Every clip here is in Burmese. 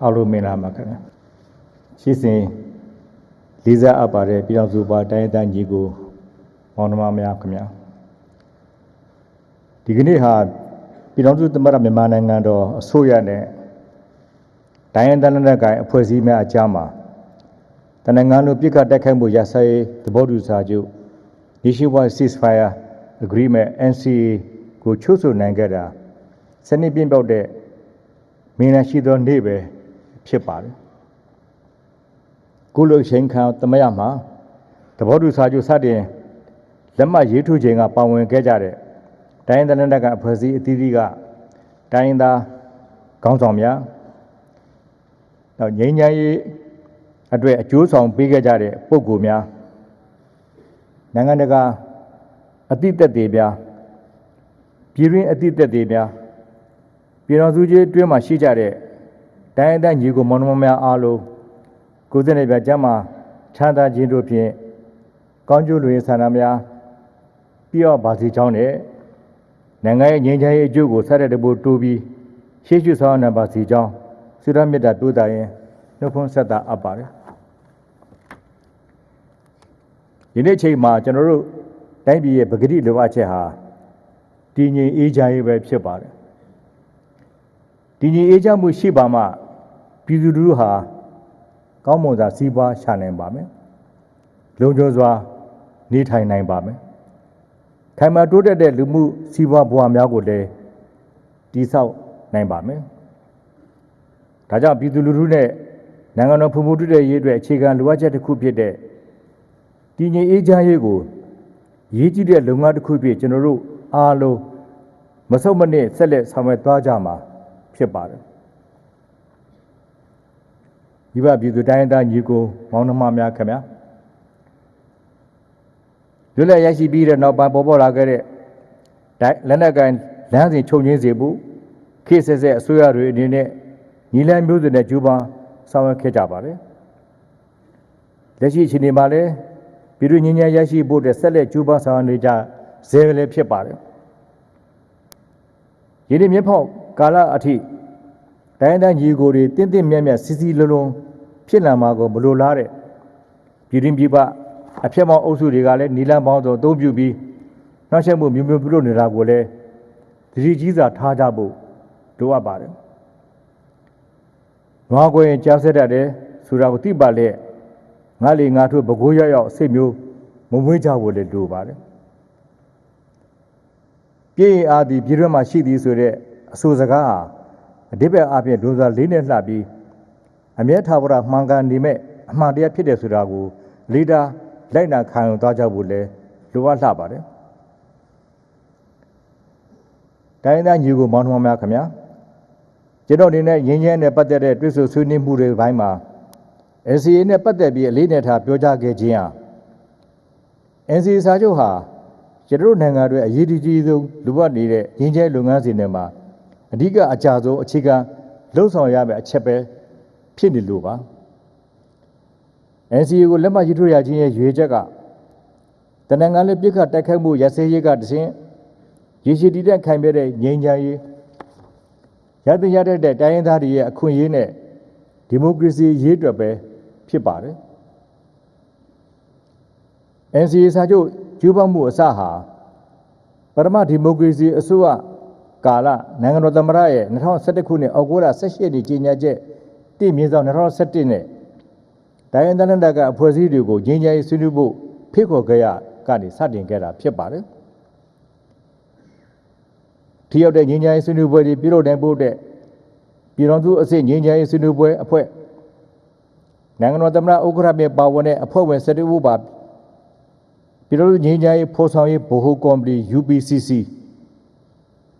အားလုံးမင်္ဂလာပါခင်ဗျာရှိစဉ်လေးစားအပ်ပါတယ်ပြည်တော်စုပါတိုင်းဒေသကြီးကိုမောင်နှမများခင်ဗျာဒီကနေ့ဟာပြည်တော်စုသမ္မတမြန်မာနိုင်ငံတော်အစိုးရနဲ့တိုင်းဒေသလက်နက်ကိုင်အဖွဲ့အစည်းများအကြားမှာတနင်္ဂနွေပြည်ကတိုက်ခိုက်မှုရစရေးသဘောတူစာချုပ် Nationwide Ceasefire Agreement NCA ကိုချုပ်ဆိုနိုင်ခဲ့တာစနစ်ပြည့်ပေါက်တဲ့မင်းရှိသောနေ့ပဲဖြစ်ပါတယ်ကုလချိန်ခံတမရမှာသဘောတူစာချုပ်စတင်လက်မှတ်ရေးထိုးချိန်ကပါဝင်ခဲ့ကြတဲ့တိုင်းဒေသလက်နက်ကိုင်အဖွဲ့အစည်းအသီးသီးကတိုင်းသားခေါင်းဆောင်များနောက်ငြိမ်းချမ်းရေးအတွက်အကျိုးဆောင်ပေးခဲ့ကြတဲ့ပုဂ္ဂိုလ်များနိုင်ငံတကာအသည့်သက်တွေများပြည်တွင်းအသည့်သက်တွေများပြည်တော်စုကြီးတွင်းမှာရှိကြတဲ့တိုင်းဒေသညီကိုမောင်နှမများအားလုံးကိုယ်စနေပြကျမ်းမှာချမ်းသာခြင်းတို့ဖြင့်ကောင်းကျိုးလွင်ဆန္ဒများပြည့်ဝပါစေကြောင်းနဲ့နိုင်ငံရဲ့ငြိမ်းချမ်းရေးအကျိုးကိုဆက်တဲ့တပိုးတိုးပြီးရှေ့ရှုဆောင်နိုင်ပါစေကြောင်းဆုတောင်းမေတ္တာပို့သရင်နှုတ်ခွန်းဆက်တာအပ်ပါတယ်ဒီနေ့ချိန်မှာကျွန်တော်တို့တိုင်းပြည်ရဲ့ပဂတိလိုအပ်ချက်ဟာတည်ငြိမ်အေးချမ်းရေးပဲဖြစ်ပါတယ်တည်ငြိမ်အေးချမ်းမှုရှိပါမှပြည်သူလူထုဟာကောင်းမွန်စွာစီးပွားရှာနိုင်ပါမယ်လုံခြုံစွာနေထိုင်နိုင်ပါမယ်ခိုင်မာတိုးတက်တဲ့လူမှုစီးပွားဘဝများကိုလည်းတည်ဆောက်နိုင်ပါမယ်ဒါကြောင့်ပြည်သူလူထုနဲ့နိုင်ငံတော်ဖွံ့ဖြိုးတိုးတက်ရေးအတွက်အခြေခံလိုအပ်ချက်တစ်ခုဖြစ်တဲ့တည်ငြိမ်အေးချမ်းရေးကိုရေးကြည့်တဲ့လုပ်ငန်းတစ်ခုဖြစ်ကျွန်တော်တို့အားလုံးမဆုတ်မနစ်ဆက်လက်ဆောင်ရွက်သွားကြမှာဖြစ်ပါတယ်ဒီပါပြည်သူတိုင်းသားညီကိုမောင်နှမများခင်ဗျာလွတ်လပ်ရရှိပြီးတဲ့နောက်ပိုင်းပေါ်ပေါက်လာခဲ့တဲ့လက်နက်ကိုင်လမ်းစဉ်ချုပ်ငင်းစေဖို့ခေတ်ဆက်ဆက်အစိုးရတွေအနေနဲ့ညီလန်းမျိုးစုံနဲ့ကြိုးပမ်းဆောင်ရွက်ခဲ့ကြပါတယ်လက်ရှိအခြေအနေမှာလည်းပြည်သူညီညာရရှိဖို့တဲ့ဆက်လက်ကြိုးပမ်းဆောင်ရွက်နေကြဆဲလည်းဖြစ်ပါတယ်ယနေ့မြင့်ဖောက်ကာလအထိတိုင်းတိုင်းညီကိုတွေတင်းတင်းမြတ်မြတ်စီစီလုံးလုံးဖြစ်လာမှာကိုမလိုလားတဲ့ပြည်တွင်းပြည်ပအဖြစ်မောင်းအုပ်စုတွေကလည်းနီလန်းပေါင်းစုံအသုံးပြုပြီးနှောက်ယှက်မှုမျိုးမျိုးပြုလုပ်နေတာကိုလည်းသတိကြီးစွာထားကြဖို့လိုအပ်ပါတယ်။နွားကိုရင်ကြားဆက်တတ်တယ်ဆိုတာကိုသိပါလေငါလေငါတို့ဘကိုးရောက်စိတ်မျိုးမမွေးကြဖို့လည်းလိုပါတယ်။ပြည်ရင်အားသည်ပြည်တွင်းမှာရှိသည်ဆိုတဲ့အဆိုစကားဟာအဓိပ္ပာယ်အပြင်ဒုစရလေးနဲ့လှပြီးအမြဲထာဝရမှန်ကန်နေမဲ့အမှန်တရားဖြစ်တယ်ဆိုတာကိုလေးတာလိုက်နာခံယူသွားကြဖို့လည်းလိုအပ်လှပါတယ်။တိုင်းသားညီကိုမောင်နှမများခင်ဗျာကျွန်တော်အနေနဲ့ရင်းရဲနဲ့ပတ်သက်တဲ့တွဲဆိုဆွေးနွေးမှုတွေဘိုင်းမှာ NCA နဲ့ပတ်သက်ပြီးအလေးနဲ့ထားပြောကြားခဲ့ခြင်းဟာ NCA စာချုပ်ဟာကျွန်တော်နိုင်ငံတွေအရေးကြီးဆုံးလိုအပ်နေတဲ့ရင်းရဲလုပ်ငန်းစဉ်တွေမှာအဓိကအကြဆုံးအခြေခံလှုပ်ဆောင်ရမယ့်အချက်ပဲဖြစ်နေလို့ပါ NCA ကိုလက်မှတ်ရေးထိုးရခြင်းရဲ့ရွေးချက်ကတနင်္ဂနွေပြည်ကတိုက်ခိုက်မှုရစရေးကတစဉ်ရေရှည်တည်တဲ့ခိုင်မြဲတဲ့ငြိမ်းချမ်းရေးရတဲ့တိုင်းရင်းသားတွေရဲ့အခွင့်အရေးနဲ့ဒီမိုကရေစီရေးအတွက်ပဲဖြစ်ပါတယ် NCA စာချုပ်ကျူးပမှုအစဟာပထမဒီမိုကရေစီအစိုးရကာလနိုင်ငံတော်သမ္မတရဲ့2011ခုနှစ်အောက်တိုဘာ17ရက်နေ့ကြေညာချက်တည်မြင့်ဆောင်2017နဲ့တိုင်းရင်းသားလက်နက်ကိုင်အဖွဲ့အစည်းတွေကိုငြိမ်းချမ်းရေးဆွေးနွေးဖို့ဖိတ်ခေါ်ခဲ့ရကနေစတင်ခဲ့တာဖြစ်ပါတယ်။ထိရောက်တဲ့ငြိမ်းချမ်းရေးဆွေးနွေးပွဲတွေပြုလုပ်နိုင်ဖို့တဲ့ပြည်တော်စုအဆင့်ငြိမ်းချမ်းရေးဆွေးနွေးပွဲအဖွဲ့နိုင်ငံတော်သမ္မတဥက္ကဋ္ဌမြေပါဝင်တဲ့အဖွဲ့ဝင်12ဦးပါပြည်တော်စုငြိမ်းချမ်းရေးဖော်ဆောင်ရေးဗဟိုကော်မတီ UPCC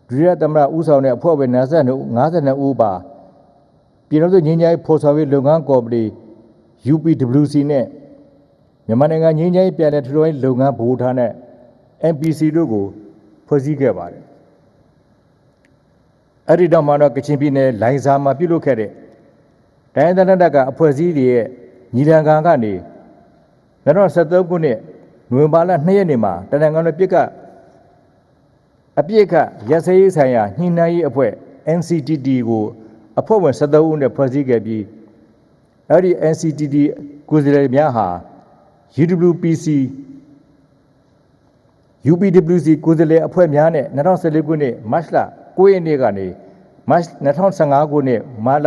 ဒုတိယသမ္မတဦးဆောင်တဲ့အဖွဲ့ဝင်52ဦးပါပြည်တော်စုငြိမ်းချမ်းရေးဖော်ဆောင်ရေးလုပ်ငန်းကော်မတီUPWC နဲ့မြန်မာနိုင်ငံငြိမ်းချမ်းရေးပြည်내ထူထောင်ရေးလုပ်ငန်းဗဟိုဌာနနဲ့ MPC တို့ကိုဖွဲ့စည်းခဲ့ပါတယ်။အဲ့ဒီတော့မှတော့ကချင်ပြည်နယ်လိုင်ဇာမှာပြုလုပ်ခဲ့တဲ့တိုင်းဒေသတပ်ကအဖွဲ့အစည်းတွေရဲ့ညီလန်ခံကနေ2013ခုနှစ်နိုဝင်ဘာလ2ရက်နေ့မှာတနင်္ဂနွေပြည်ကအပြည့်အခရစရေးဆိုင်ရာညှိနှိုင်းရေးအဖွဲ့ NCTT ကို အဖွဲ့ဝင်73ဦးနဲ့ဖွဲ့စည်းခဲ့ပြီးအဲ့ဒီ NCTD ကိုယ်စားလှယ်များဟာ UWPC UPWC ကိုယ်စားလှယ်အဖွဲ့များနဲ့2014ခုနှစ်မတ်လ9ရက်နေ့ကနေမတ်2015ခုနှစ်မာလ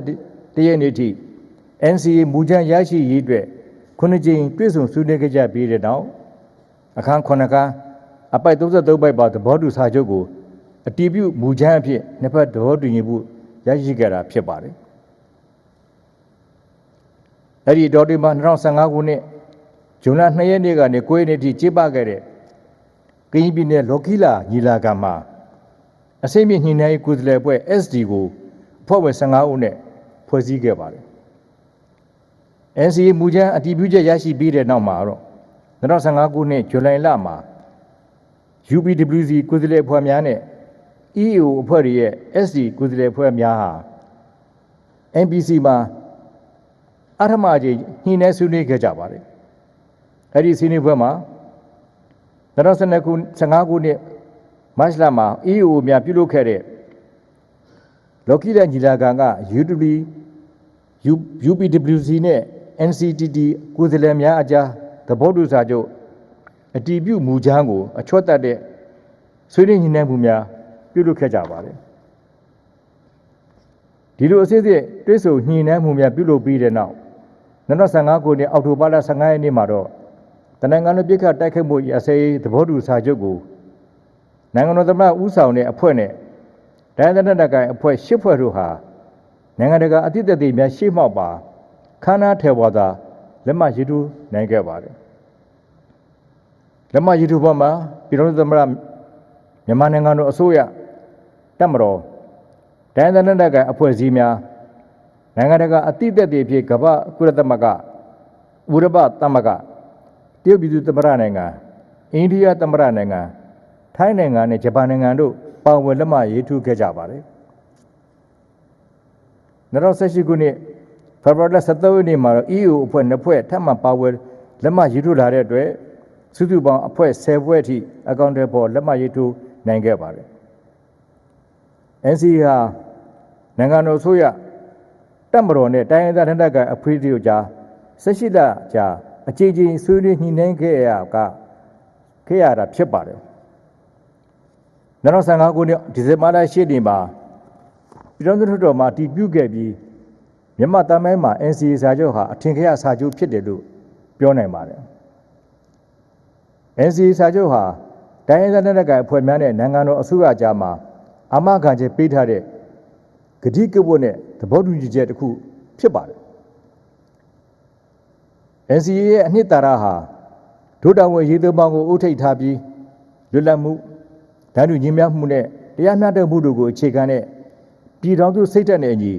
31ရက်နေ့ထိ NCA မူကြမ်းရရှိရေးအတွက်9ကြိမ်တွေ့ဆုံဆွေးနွေးခဲ့ကြပြီးတဲ့နောက်အခန်း9ခန်းအပိုက်33ပိုက်ပါသဘောတူစာချုပ်ကိုအတည်ပြုမူကြမ်းအဖြစ်နှစ်ဖက်သဘောတူညီမှုရရှိခဲ့တာဖြစ်ပါတယ်။အဲ့ဒီတော်တင်မှာ2015ခုနှစ်ဇွန်လ2ရက်နေ့ကနေ9ရက်နေ့ထိကျင်းပခဲ့တဲ့ကရင်ပြည်နယ်လော်ကီလာညီလာခံမှာအစိမ့်မြင့်ညှိနှိုင်းရေးကိုယ်စားလှယ်အဖွဲ့ SD ကိုအဖွဲ့ဝင်15ဦးနဲ့ဖွဲ့စည်းခဲ့ပါတယ်။ NCA မူကြမ်းအတည်ပြုချက်ရရှိပြီးတဲ့နောက်မှာတော့2015ခုနှစ်ဇူလိုင်လမှာ UPWC ကိုယ်စားလှယ်အဖွဲ့များနဲ့ EAO အဖွဲ့တွေရဲ့ SD ကိုယ်စားလှယ်အဖွဲ့များဟာ NPC မှာအထမအကြိမ်ညှိနှိုင်းဆွေးနွေးခဲ့ကြပါတယ်။အဲ့ဒီဆွေးနွေးပွဲမှာ2015ခုနှစ်မတ်လမှာ EAO များပြုလုပ်ခဲ့တဲ့လော်ကီလာညီလာခံက UPWC နဲ့ NCTD ကိုယ်စားလှယ်များအကြားသဘောတူစာချုပ်အတည်ပြုမူကြမ်းကိုအချွတ်တက်တဲ့ဆွေးနွေးညှိနှိုင်းမှုများပြုလုပ်ခဲ့ကြပါတယ်။ဒီလိုအစစ်အစစ်တွဲဆုံညှိနှိုင်းမှုများပြုလုပ်ပြီးတဲ့နောက်2015ခုနှစ်အောက်တိုဘာလ15ရက်နေ့မှာတော့တနင်္ဂနွေပြည်ခတ်တိုက်ခိုက်မှုအစည်းသဘောတူစာချုပ်ကိုနိုင်ငံတော်သမ္မတဦးဆောင်တဲ့အဖွဲ့နဲ့တိုင်းဒေသနာကိုင်အဖွဲ့၈ဖွဲ့တို့ဟာနိုင်ငံတကာအသစ်သက်သေများရှေ့မှောက်ပါခမ်းနားထဲပေါ်သာလက်မှတ်ရေးထိုးနိုင်ခဲ့ပါတယ်လက်မှတ်ရေးထိုးပေါ်မှာပြည်ထောင်စုသမ္မတမြန်မာနိုင်ငံတော်အစိုးရတပ်မတော်တိုင်းဒေသနာကိုင်အဖွဲ့အစည်းများနိုင်ငံတကာအသစ်သက်သေဖြစ်ကမ္ဘာကုလသမဂ္ဂဥရောပသမဂ္ဂတရုတ်ပြည်သူ့သမ္မတနိုင်ငံအိန္ဒိယသမ္မတနိုင်ငံထိုင်းနိုင်ငံနဲ့ဂျပန်နိုင်ငံတို့ပါဝင်လက်မှတ်ရေးထိုးခဲ့ကြပါတယ်2018ခုနှစ်ဖေဖော်ဝါရီလ17ရက်နေ့မှာတော့ EU အဖွဲ့2ဖွဲ့ထပ်မံပါဝင်လက်မှတ်ရေးထိုးလာတဲ့အတွက်စုစုပေါင်းအဖွဲ့10ဖွဲ့အထိအကောင့်တွေပေါ်လက်မှတ်ရေးထိုးနိုင်ခဲ့ပါတယ် NCA ဟာနိုင်ငံတော်ဆိုရတပ်မတော်နဲ့တိုင်းဒေသဒေသကအဖွဲ့တို့ကြား18လကြာအကြိမ်ကြိမ်ဆွေးနွေးညှိနှိုင်းခဲ့ရတာဖြစ်ပါတယ်2015ခုနှစ်ဒီဇင်ဘာလ10ရက်နေ့မှာပြည်ထောင်စုလွှတ်တော်မှာတည်ပြုခဲ့ပြီးမြန်မာတမိုင်းမှာ NCA စာချုပ်ဟာအထင်ကြီးစာချုပ်ဖြစ်တယ်လို့ပြောနိုင်ပါတယ် NCA စာချုပ်ဟာတိုင်းဒေသဒေသကအဖွဲ့များနဲ့နိုင်ငံတော်အစိုးရကြားမှာအာမခံချက်ပေးထားတဲ့ကတိကဝတ်နဲ့သဘောတူညီချက်တစ်ခုဖြစ်ပါတယ် NCA ရဲ့အနှစ်သာရဟာဒုတာဝန်ရေးသွင်းပေါင်းကိုအုပ်ထိပ်ထားပြီးလွတ်လပ်မှုဓာတ်တူညီမျှမှုနဲ့တရားမျှတမှုတို့ကိုအခြေခံတဲ့ပြည်ထောင်စုစိတ်ဓာတ်နဲ့အညီ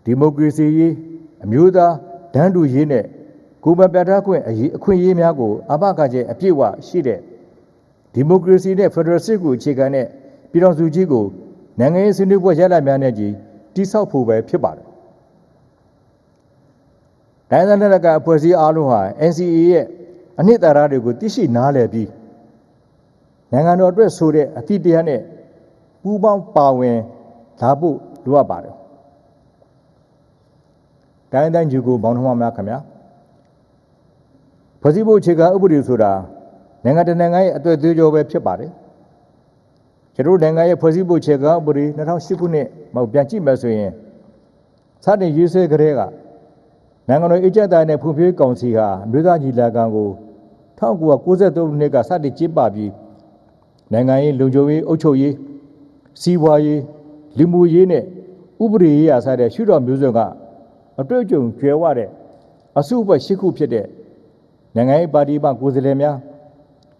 ဒီမိုကရေစီရေးအမျိုးသားဓာတ်တူရေးနဲ့ကိုယ်ပိုင်ပြဋ္ဌာန်းခွင့်အခွင့်အရေးများကိုအာမခံချက်အပြည့်အဝရှိတဲ့ဒီမိုကရေစီနဲ့ဖက်ဒရယ်စစ်ကိုအခြေခံတဲ့ပြည်ထောင်စုကြီးကိုနိုင်ငံရေးဆွေးနွေးပွဲရလဒ်များနဲ့ကြီးတည်ဆောက်ဖို့ပဲဖြစ်ပါတယ်တိုင်းဒေသတွေကအဖွဲ့အစည်းအားလုံးဟာ NCA ရဲ့အနှစ်သာရတွေကိုသိရှိနားလည်ပြီးနိုင်ငံတော်အတွက်ဆိုတဲ့အသည့်တရားနဲ့ပူးပေါင်းပါဝင်လာဖို့လိုအပ်ပါတယ်တိုင်းယူကိုမောင်နှမများခင်ဗျာဖွဲ့စည်းဖို့အခြေခံဥပဒေဆိုတာနိုင်ငံတကာနိုင်ငံရဲ့အသွင်သွေးကြောပဲဖြစ်ပါတယ်ကျွန်တော်နိုင်ငံရဲ့ဖွဲ့စည်းဖို့အခြေခံဥပဒေ2008ခုနှစ်မှာပြန်ကြည့်မယ်ဆိုရင်စတင်ရေးဆွဲကြတဲ့ကနိုင်ငံတော်အေဂျင့်တိုင်းနဲ့ဖွံ့ဖြိုးကောင်စီဟာအမျိုးသားညီလာခံကို1993ခုနှစ်ကစတင်ကျင်းပပြီးနိုင်ငံရေးလုံခြုံရေးအုပ်ချုပ်ရေးစီးပွားရေးလူမှုရေးနဲ့ဥပဒေရေးရာစတဲ့ရှုထောင့်မျိုးစုံကအတွေ့အကြုံကျွဲဝတဲ့အစုအဖွဲ့၈ခုဖြစ်တဲ့နိုင်ငံရေးပါတီမှကိုယ်စားလှယ်များ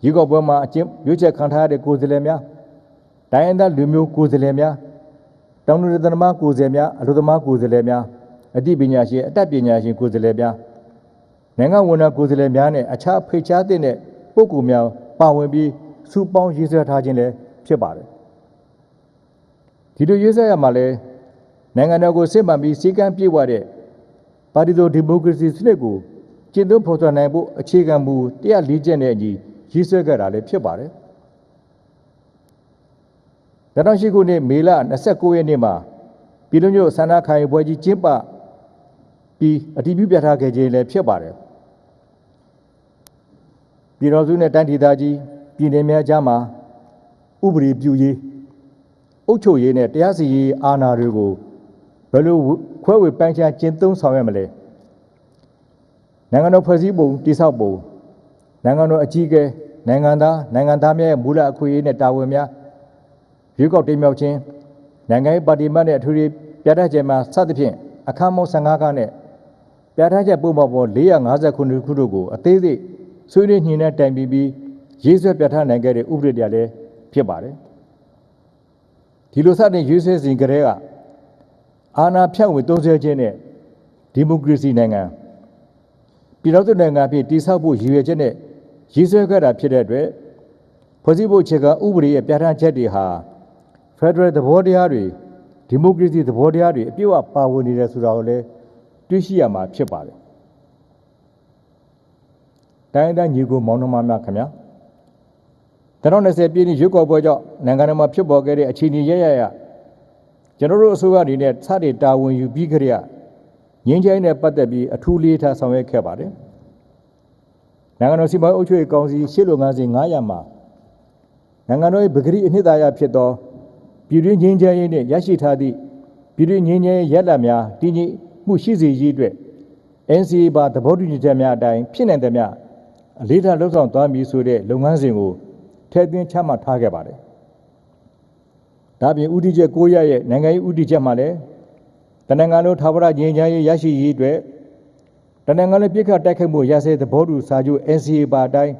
ရွေးကောက်ပွဲမှာအကျင့်ရွေးချယ်ခံထားရတဲ့ကိုယ်စားလှယ်များတိုင်းရင်းသားလူမျိုးကိုယ်စားလှယ်များတောင်သူသမားကိုယ်စားလှယ်များအလုပ်သမားကိုယ်စားလှယ်များအသိပညာရှင်အတတ်ပညာရှင်ကိုယ်စားလှယ်များနိုင်ငံဝန်ထမ်းကိုယ်စားလှယ်များနဲ့အခြားဖိတ်ကြားတဲ့ပုဂ္ဂိုလ်များပါဝင်ပြီးစုပေါင်းရေးဆွဲထားခြင်းလည်းဖြစ်ပါတယ်ဒီလိုရေးဆွဲရမှာလဲနိုင်ငံတော်ကိုစစ်မှန်ပြီးစည်းကမ်းပြည့်ဝတဲ့ပါတီတော်ဒီမိုကရေစီစနစ်ကိုကျင့်သုံးဖော်ဆောင်နိုင်ဖို့အခြေခံမူ104ချက်နဲ့အညီရေးဆွဲခဲ့တာလည်းဖြစ်ပါတယ်2008ခုနှစ်မေလ29ရက်နေ့မှာပ ပြည်လုံးမြို့ဆန္ဒခံယူပွဲကြီးကျင်းပပြီးအတည်ပြုပြဋ္ဌာန်းခဲ့ခြင်းလည်းဖြစ်ပါတယ်ပြည်တော်စုနဲ့တိုင်းဒေသကြီးပြည်နယ်များကြားမှာဥပဒေပြုရေးအုပ်ချုပ်ရေးနဲ့တရားစီရင်အာဏာတွေကိုဘယ်လိုခွဲဝေပိုင်းခြားကျင့်သုံးဆောင်ရွက်မလဲနိုင်ငံတော်ဖွဲ့စည်းပုံတည်ဆောက်ပုံနိုင်ငံတော်အကြီးအကဲနိုင်ငံသားများရဲ့မူလအခွင့်အရေးနဲ့တာဝန်များရွေးကောက်တင်မြှောက်ခြင်းနိုင်ငံရေးပါတီမှနဲ့အထွေထွေပြဋ္ဌာန်းချက်မှာစသဖြင့်အခန်းပေါင်း15ခန်းနဲ့ပြဋ္ဌာန်းချက်ပုံမှန်ပေါ်459ခုတို့ကိုအသေးစိတ်ဆွေးနွေးညှိနှိုင်းတိုင်ပင်ပြီးရေးဆွဲပြဋ္ဌာန်းနိုင်ခဲ့တဲ့ဥပဒေတရားလည်းဖြစ်ပါတယ်ဒီလိုစတင်ရေးဆွဲစဉ်ကတည်းကအာဏာဖြန့်ဝေသုံးစွဲခြင်းနဲ့ဒီမိုကရေစီနိုင်ငံပြည်တော်စုနိုင်ငံဖြစ်တည်ဆောက်ဖို့ရည်ရွယ်ချက်နဲ့ရေးဆွဲခဲ့တာဖြစ်တဲ့အတွက်ဖွဲ့စည်းပုံအခြေခံဥပဒေရဲ့ပြဋ္ဌာန်းချက်တွေဟာဖက်ဒရယ်သဘောတရားတွေဒီမိုကရေစီသဘောတရားတွေအပြည့်အဝပါဝင်နေတယ်ဆိုတာကိုလည်းတွေ့ရှိရမှာဖြစ်ပါတယ်တိုင်းဒေသညီကိုမောင်နှမများခင်ဗျာ2020ပြည်နှစ်ရွေးကောက်ပွဲကြောင့်နိုင်ငံတော်မှာဖြစ်ပေါ်ခဲ့တဲ့အခြေအနေရကျွန်တော်တို့အစိုးရအနေနဲ့စတင်တာဝန်ယူပြီးကြရငြင်းချိုင်းနဲ့ပတ်သက်ပြီးအထူးလေးထားဆောင်ရွက်ခဲ့ပါတယ်နိုင်ငံတော်စီမံအုပ်ချုပ်ရေးကောင်စီရှေ့လုပ်ငန်းစဉ်900မှာနိုင်ငံတော်၏ပဂတိအနှစ်သာရဖြစ်သောပြည်တွင်းငြင်းချိုင်းရေးနှင့်ရရှိထားသည့်ပြည်တွင်းငြင်းချိုင်းရလဒ်များတည်ငြိမ်မှုရှိစေရေးအတွက် NCA ပါသဘောတူညီချက်များအတိုင်းဖြစ်နိုင်သည်များအလေးထားလှုပ်ဆောင်သွားမည်ဆိုတဲ့လုပ်ငန်းစဉ်ကိုထည့်သွင်းချမှတ်ထားခဲ့ပါတယ်ဒါပြင်ဥတီချက်9ရဲ့နိုင်ငံရေးဥတီချက်မှာလည်းတနင်္ဂနွေထာဝရငြိမ်းချမ်းရေးရရှိရေးအတွက်တနင်္ဂနွေပြည်ခတ်တိုက်ခိုက်မှုရစဲသဘောတူစာချုပ် NCA ပါအတိုင်း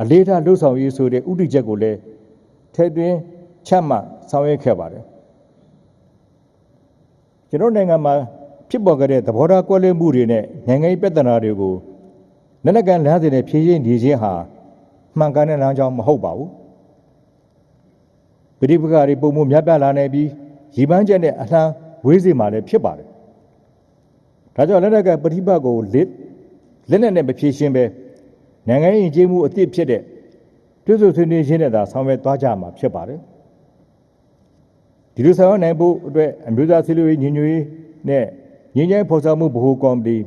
အလေးထားလှုပ်ဆောင်ရေးဆိုတဲ့ဥတီချက်ကိုလည်းထည့်သွင်းချမှတ်ဆောင်ရွက်ခဲ့ပါတယ်ကျွန်တော်နိုင်ငံမှာဖြစ်ပေါ်ခဲ့တဲ့သဘောထားကွဲလွဲမှုတွေနဲ့နိုင်ငံရေးပြဿနာတွေကိုလက်နက်ကန်လမ်းစဉ်နဲ့ဖြေရှင်းနေခြင်းဟာမှန်ကန်တဲ့လမ်းကြောင်းမဟုတ်ပါဘူးပြည်ပကတွေပုံမှုများပြားလာနေပြီးရည်ပန်းချက်နဲ့အလှမ်းဝေးစေမှာလည်းဖြစ်ပါတယ်ဒါကြောင့်လက်နက်ကပဋိပတ်ကိုလက်နက်နဲ့မဖြေရှင်းပဲနိုင်ငံရေးကြေးမှုအသစ်ဖြစ်တဲ့တွဲဆွဆွေးနွေးခြင်းနဲ့သာဆောင်ရွက်သွားကြမှာဖြစ်ပါတယ်ဒီလိုဆောင်ရွက်နိုင်ဖို့အတွက်အမျိုးသားစည်းလုံးညီညွတ်ရေးနဲ့ငြိမ်းချမ်းဖော်ဆောင်မှုဗဟိုကော်မတီ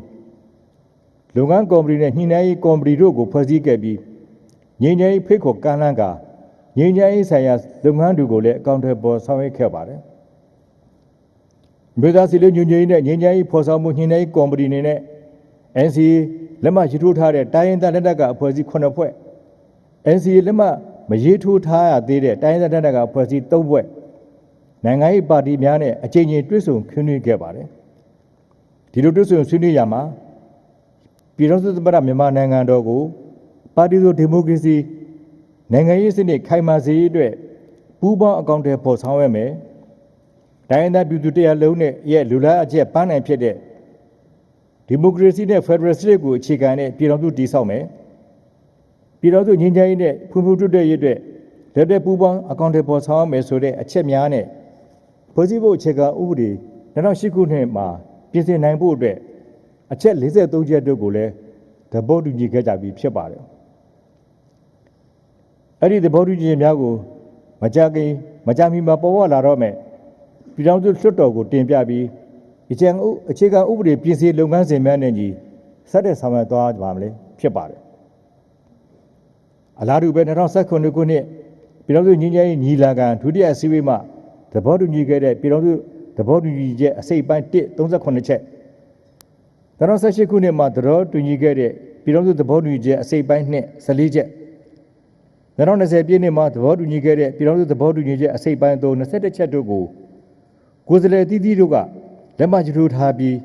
လုပ်ငန်းကော်မတီနဲ့ညှိနှိုင်းရေးကော်မတီတို့ကိုဖွဲ့စည်းခဲ့ပြီးငြိမ်းချမ်းရေးဖိတ်ခေါ်ကမ်းလှမ်းကာငြိမ်းချမ်းရေးဆိုင်ရာလုပ်ငန်းတွေကိုလည်းအကောင့်တွေပေါ်ဆောင်ရွက်ခဲ့ပါတယ်မြို့သားစီလုံးညွှန်ကြီးနဲ့ငြိမ်းချမ်းရေးဖော်ဆောင်မှုညှိနှိုင်းရေးကော်မတီနေနဲ့ NCA လက်မှတ်ရေးထိုးထားတဲ့တိုင်းရင်းသားလက်နက်ကအဖွဲ့အစည်း9ဖွဲ့ NCA လက်မှတ်မရေးထိုးထားရသေးတဲ့တိုင်းရင်းသားလက်နက်ကအဖွဲ့အစည်း3ဖွဲ့နိုင်ငံရေးပါတီများနဲ့အကြိမ်ကြိမ်တွဲဆုံဆွေးနွေးခဲ့ပါတယ်ဒီလိုတွဲဆုံဆွေးနွေးရမှာပြည်ထောင်စုသမ္မတမြန်မာနိုင်ငံတော်ကိုပါတီစုဒီမိုကရေစီနိုင်ငံရေးစနစ်ခိုင်မာစေရေးအတွက်ပူးပေါင်းအကောင့်တွေပေါ်ဆောင်ရွက်မယ်တိုင်းဒေသပြည်သူတရားလုံးနဲ့ရဲ့လူလားအချက်ပန်းနိုင်ဖြစ်တဲ့ဒီမိုကရေစီနဲ့ဖက်ဒရယ်စနစ်ကိုအခြေခံတဲ့ပြည်ထောင်စုတည်ဆောက်မယ်ပြည်ထောင်စုငြိမ်းချမ်းရေးနဲ့ဖွံ့ဖြိုးတိုးတက်ရေးအတွက်လက်တွေ့ပူးပေါင်းအကောင့်တွေပေါ်ဆောင်မယ်ဆိုတဲ့အချက်များနဲ့ဖွဲ့စည်းဖို့အခြေခံဥပဒေ2008ခုနှစ်မှာပြင်ဆင်နိုင်ဖို့အတွက်အချက်43ချက်တို့ကိုလည်းသဘောတူညီခဲ့ကြပြီးဖြစ်ပါတယ်အဲ့ဒီသဘောတူညီချက်များကိုမကြာမီမှာပေါ်ပေါက်လာတော့မယ်ပြည်ထောင်စုလွှတ်တော်ကိုတင်ပြပြီးအခြေခံဥပဒေပြင်ဆင်လုပ်ငန်းစဉ်များနဲ့ညီဆက်တဲ့ဆောင်ရွက်သွားကြပါမလဲဖြစ်ပါတယ်အလားတူပဲ2019ခုနှစ်ပြည်ထောင်စုငြိမ်းချမ်းရေးညီလာခံဒုတိယအစည်းအဝေးမှာသဘောတူညီခဲ့တဲ့ပြည်ထောင်စုသဘောတူညီချက်အစိပ်ပိုင်း138ချက်2018ခုနှစ်မှာသဘောတူညီခဲ့တဲ့ပြည်ထောင်စုသဘောတူညီချက်အစိပ်ပိုင်း2 14ချက်2020ပြည့်နှစ်မှာသဘောတူညီခဲ့တဲ့ပြည်ထောင်စုသဘောတူညီချက်အစိပ်ပိုင်း3 21ချက်တို့ကိုကိုယ်စားလှယ်အသီးသီးတို့ကလက်မှတ်ရေးထိုးထားပြီး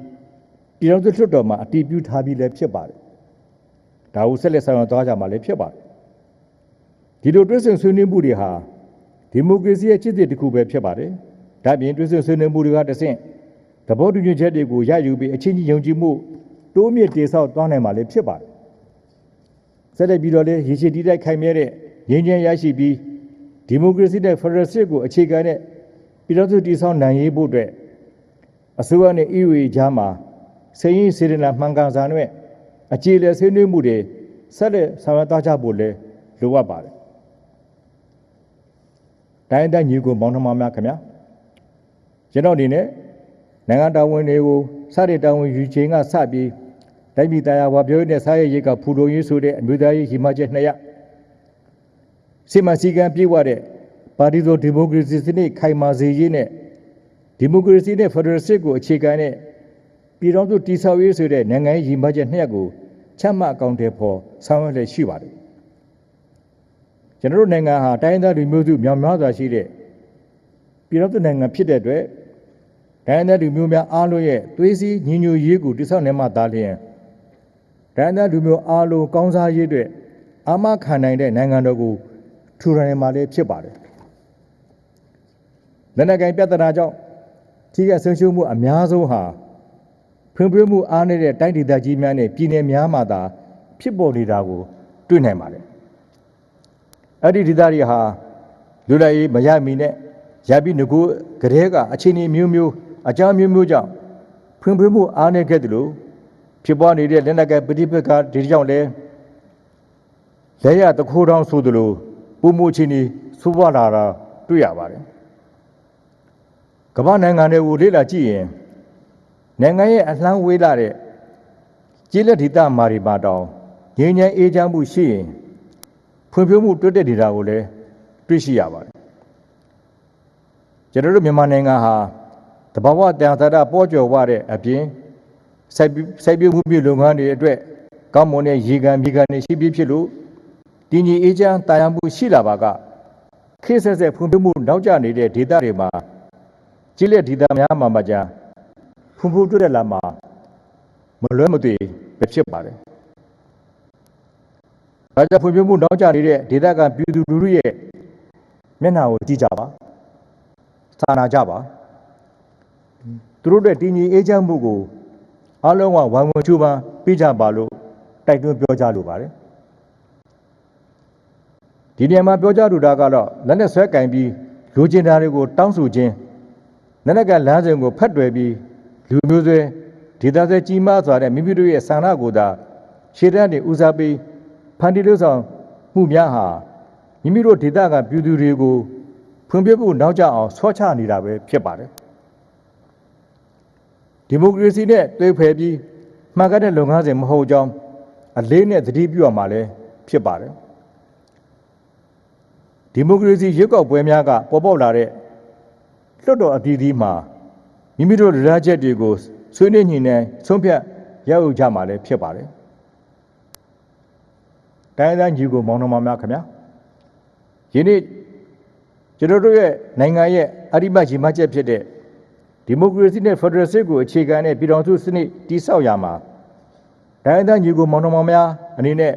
ပြည်ထောင်စုလွှတ်တော်မှာအတည်ပြုထားပြီးလည်းဖြစ်ပါတယ်။ဒါကိုဆက်လက်ဆောင်ရွက်သွားကြမှာလည်းဖြစ်ပါတယ်။ဒီလိုတွဲဆုံဆွေးနွေးမှုတွေဟာဒီမိုကရေစီရဲ့ချစ်တဲ့တစ်ခုပဲဖြစ်ပါတယ်။ဒါပြင်တွဲဆုံဆွေးနွေးမှုတွေကတဆင့်သဘောတူညီချက်တွေကိုရယူပြီးအချင်းချင်းယုံကြည်မှုတိုးမြင့်တည်ဆောက်သွားနိုင်မှာလည်းဖြစ်ပါတယ်။ဆက်လက်ပြီးတော့လည်းရည်ရှိတီးတိုက်ခိုင်မြဲတဲ့ငြိမ်းချမ်းရရှိပြီးဒီမိုကရေစီနဲ့ဖက်ဒရယ်စနစ်ကိုအခြေခံတဲ့ပြည်ထောင်စုတည်ဆောက်နိုင်ရေးဖို့အတွက်အစိုးရနဲ့ EU ကြားမှာစိန်ရင်းစေတနာမှန်ကန်စွာနဲ့အခြေလည်ဆွေးနွေးမှုတွေဆက်လက်ဆောင်ရွက်သွားကြဖို့လည်းလိုအပ်ပါတယ်။တိုင်းဒေသညီကိုမောင်နှမများခင်ဗျာကျွန်တော်အနေနဲ့ နိုင်ငံတော်ဝန်တွေကိုစတဲ့တာဝန်ယူခြင်းကစပြီးတိုင်းပြည်တရားဝါပြောတဲ့စားရရေးကဖူလုံရေးဆိုတဲ့အမျိုးသားရေးရည်မှန်းချက်200စစ်မှန်စည်းကမ်းပြည့်ဝတဲ့ပါတီစုံဒီမိုကရေစီစနစ်ခိုင်မာစေရေးနဲ့ဒီမိုကရေစီနဲ့ဖက်ဒရယ်စစ်ကိုအခြေခံတဲ့ပြည်ထောင်စုတည်ဆောက်ရေးဆိုတဲ့နိုင်ငံရေးရည်မှန်းချက်200ကိုချမှတ်အကောင့်တွေပေါ်ဆောင်ရွက်လည်ရှိပါတယ်ကျွန်တော်တို့နိုင်ငံဟာတိုင်းဒေသလူမျိုးစုမြောက်များစွာရှိတဲ့ပြည်ထောင်စုနိုင်ငံဖြစ်တဲ့အတွက်တိုင်းဒေသလူမျိုးများအားလုံးရဲ့သွေးစည်းညီညွတ်ရေးကိုတည်ဆောက်နေမှသာလျှင်တိုင်းဒေသလူမျိုးအားလုံးကောင်းစားရေးအတွက်အာမခံနိုင်တဲ့နိုင်ငံတော်ကိုထူထောင်နေမှလည်းဖြစ်ပါတယ်လက်နက်ကိုင်ပြဿနာကြောင့်ထိခိုက်ဆုံးရှုံးမှုအများဆုံးဟာဖွံ့ဖြိုးမှုအားနည်းတဲ့တိုင်းဒေသကြီးများနဲ့ပြည်နယ်များမှာသာဖြစ်ပေါ်နေတာကိုတွေ့နိုင်ပါတယ်အဲ့ဒီဒေသတွေဟာလူလိုက်ရေးမရမီနဲ့ရပြီးငကိုကလေးကအခြေအနေမျိုးမျိုးအကြောင်းမျိုးမျိုးကြောင့်ဖွံ့ဖြိုးမှုအားနည်းခဲ့တယ်လို့ဖြစ်ပွားနေတဲ့လက်နက်ကပဋိပက္ခဒီကြောင့်လဲလက်ရတခိုးတောင်းဆိုသလိုပုံမှုချင်းဤဆိုးပွားလာတာတွေ့ရပါတယ်ကမ္ဘာနိုင်ငံတွေကိုလေ့လာကြည့်ရင်နိုင်ငံရဲ့အလှမ်းဝေးလာတဲ့ကျေးလက်ဒေသမှာတွေမှာတောင်ငြိမ်းချမ်းအေးချမ်းမှုရှိရင်ဖွံ့ဖြိုးမှုတိုးတက်နေတာကိုလည်းတွေ့ရှိရပါတယ်ကျွန်တော်တို့မြန်မာနိုင်ငံဟာတဘာဝတန်ဆာဒပေါ်ကျော်ဝတဲ့အပြင်စိုက်ပျိုးမှုပြုလုပ်ငန်းတွေအတွက်ကောင်းမွန်တဲ့ရေကန်မြေကန်တွေရှိပြီးဖြစ်လို့တည်ငြိမ်အေးချမ်းတာယာမှုရှိလာပါကခေတ်ဆက်ဆက်ဖွံ့ဖြိုးမှုနောက်ကျနေတဲ့ဒေသတွေမှာကျေးလက်ဒေသများမှာမှကြာဖွံ့ဖြိုးတိုးတက်လာမှာမလွဲမသွေပဲဖြစ်ပါတယ်။ဒါကြောင့်ဖွံ့ဖြိုးမှုနောက်ကျနေတဲ့ဒေသကပြည်သူလူထုရဲ့မျက်နှာကိုကြည့်ကြပါ။စာနာကြပါ။သူတို့ရဲ့တည်ငြိမ်အေးချမ်းမှုကိုအားလုံးကဝိုင်းဝန်းကြိုးပမ်းပေးကြပါလို့တိုက်တွန်းပြောကြားလိုပါတယ်။ဒီနေရာမှာပြောကြားလိုတာကတော့လက်နဲ့ဆွဲကင်ပြီးလူကျင်တာတွေကိုတောင်းဆိုခြင်းလက်နက်ကလမ်းစဉ်ကိုဖက်တွယ်ပြီးလူမျိုးဆွဲဒေသဆွဲကြီးမားစွာတဲ့မိမိတို့ရဲ့ဆန္ဒကိုသာရှေ့တန်းနေဦးစားပေးဖန်တီးလို့ဆောင်မှုများဟာမိမိတို့ဒေသကပြည်သူတွေကိုဖွံ့ဖြိုးမှုနောက်ကျအောင်ဆွချနေတာပဲဖြစ်ပါတယ်ဒီမိုကရေစီနဲ့တွေ့ဖယ်ပြီးမှန်ကန်တဲ့လုပ်ငန်းစဉ်မဟုတ်ကြောင်းအလေးနဲ့သတိပြုရမှာလည်းဖြစ်ပါတယ်ဒီမိုကရေစီရွေးကောက်ပွဲများကပေါ်ပေါက်လာတဲ့လွှတ်တော်အသီးသီးမှာမိမိတို့လူသားချက်တွေကိုဆွေးနွေးညှိနှိုင်းဆုံးဖြတ်ရယူကြမှာလည်းဖြစ်ပါတယ်။တိုင်းဒေသညီကိုမောင်နှမများခင်ဗျာယနေ့ကျွန်တော်တို့ရဲ့နိုင်ငံရဲ့အဓိပတိရည်မှတ်ချက်ဖြစ်တဲ့ဒီမိုကရေစီနဲ့ဖက်ဒရယ်စစ်ကိုအခြေခံတဲ့ပြည်ထောင်စုစနစ်တည်ဆောက်ရမှာတိုင်းဒေသညီကိုမောင်နှမများအနေနဲ့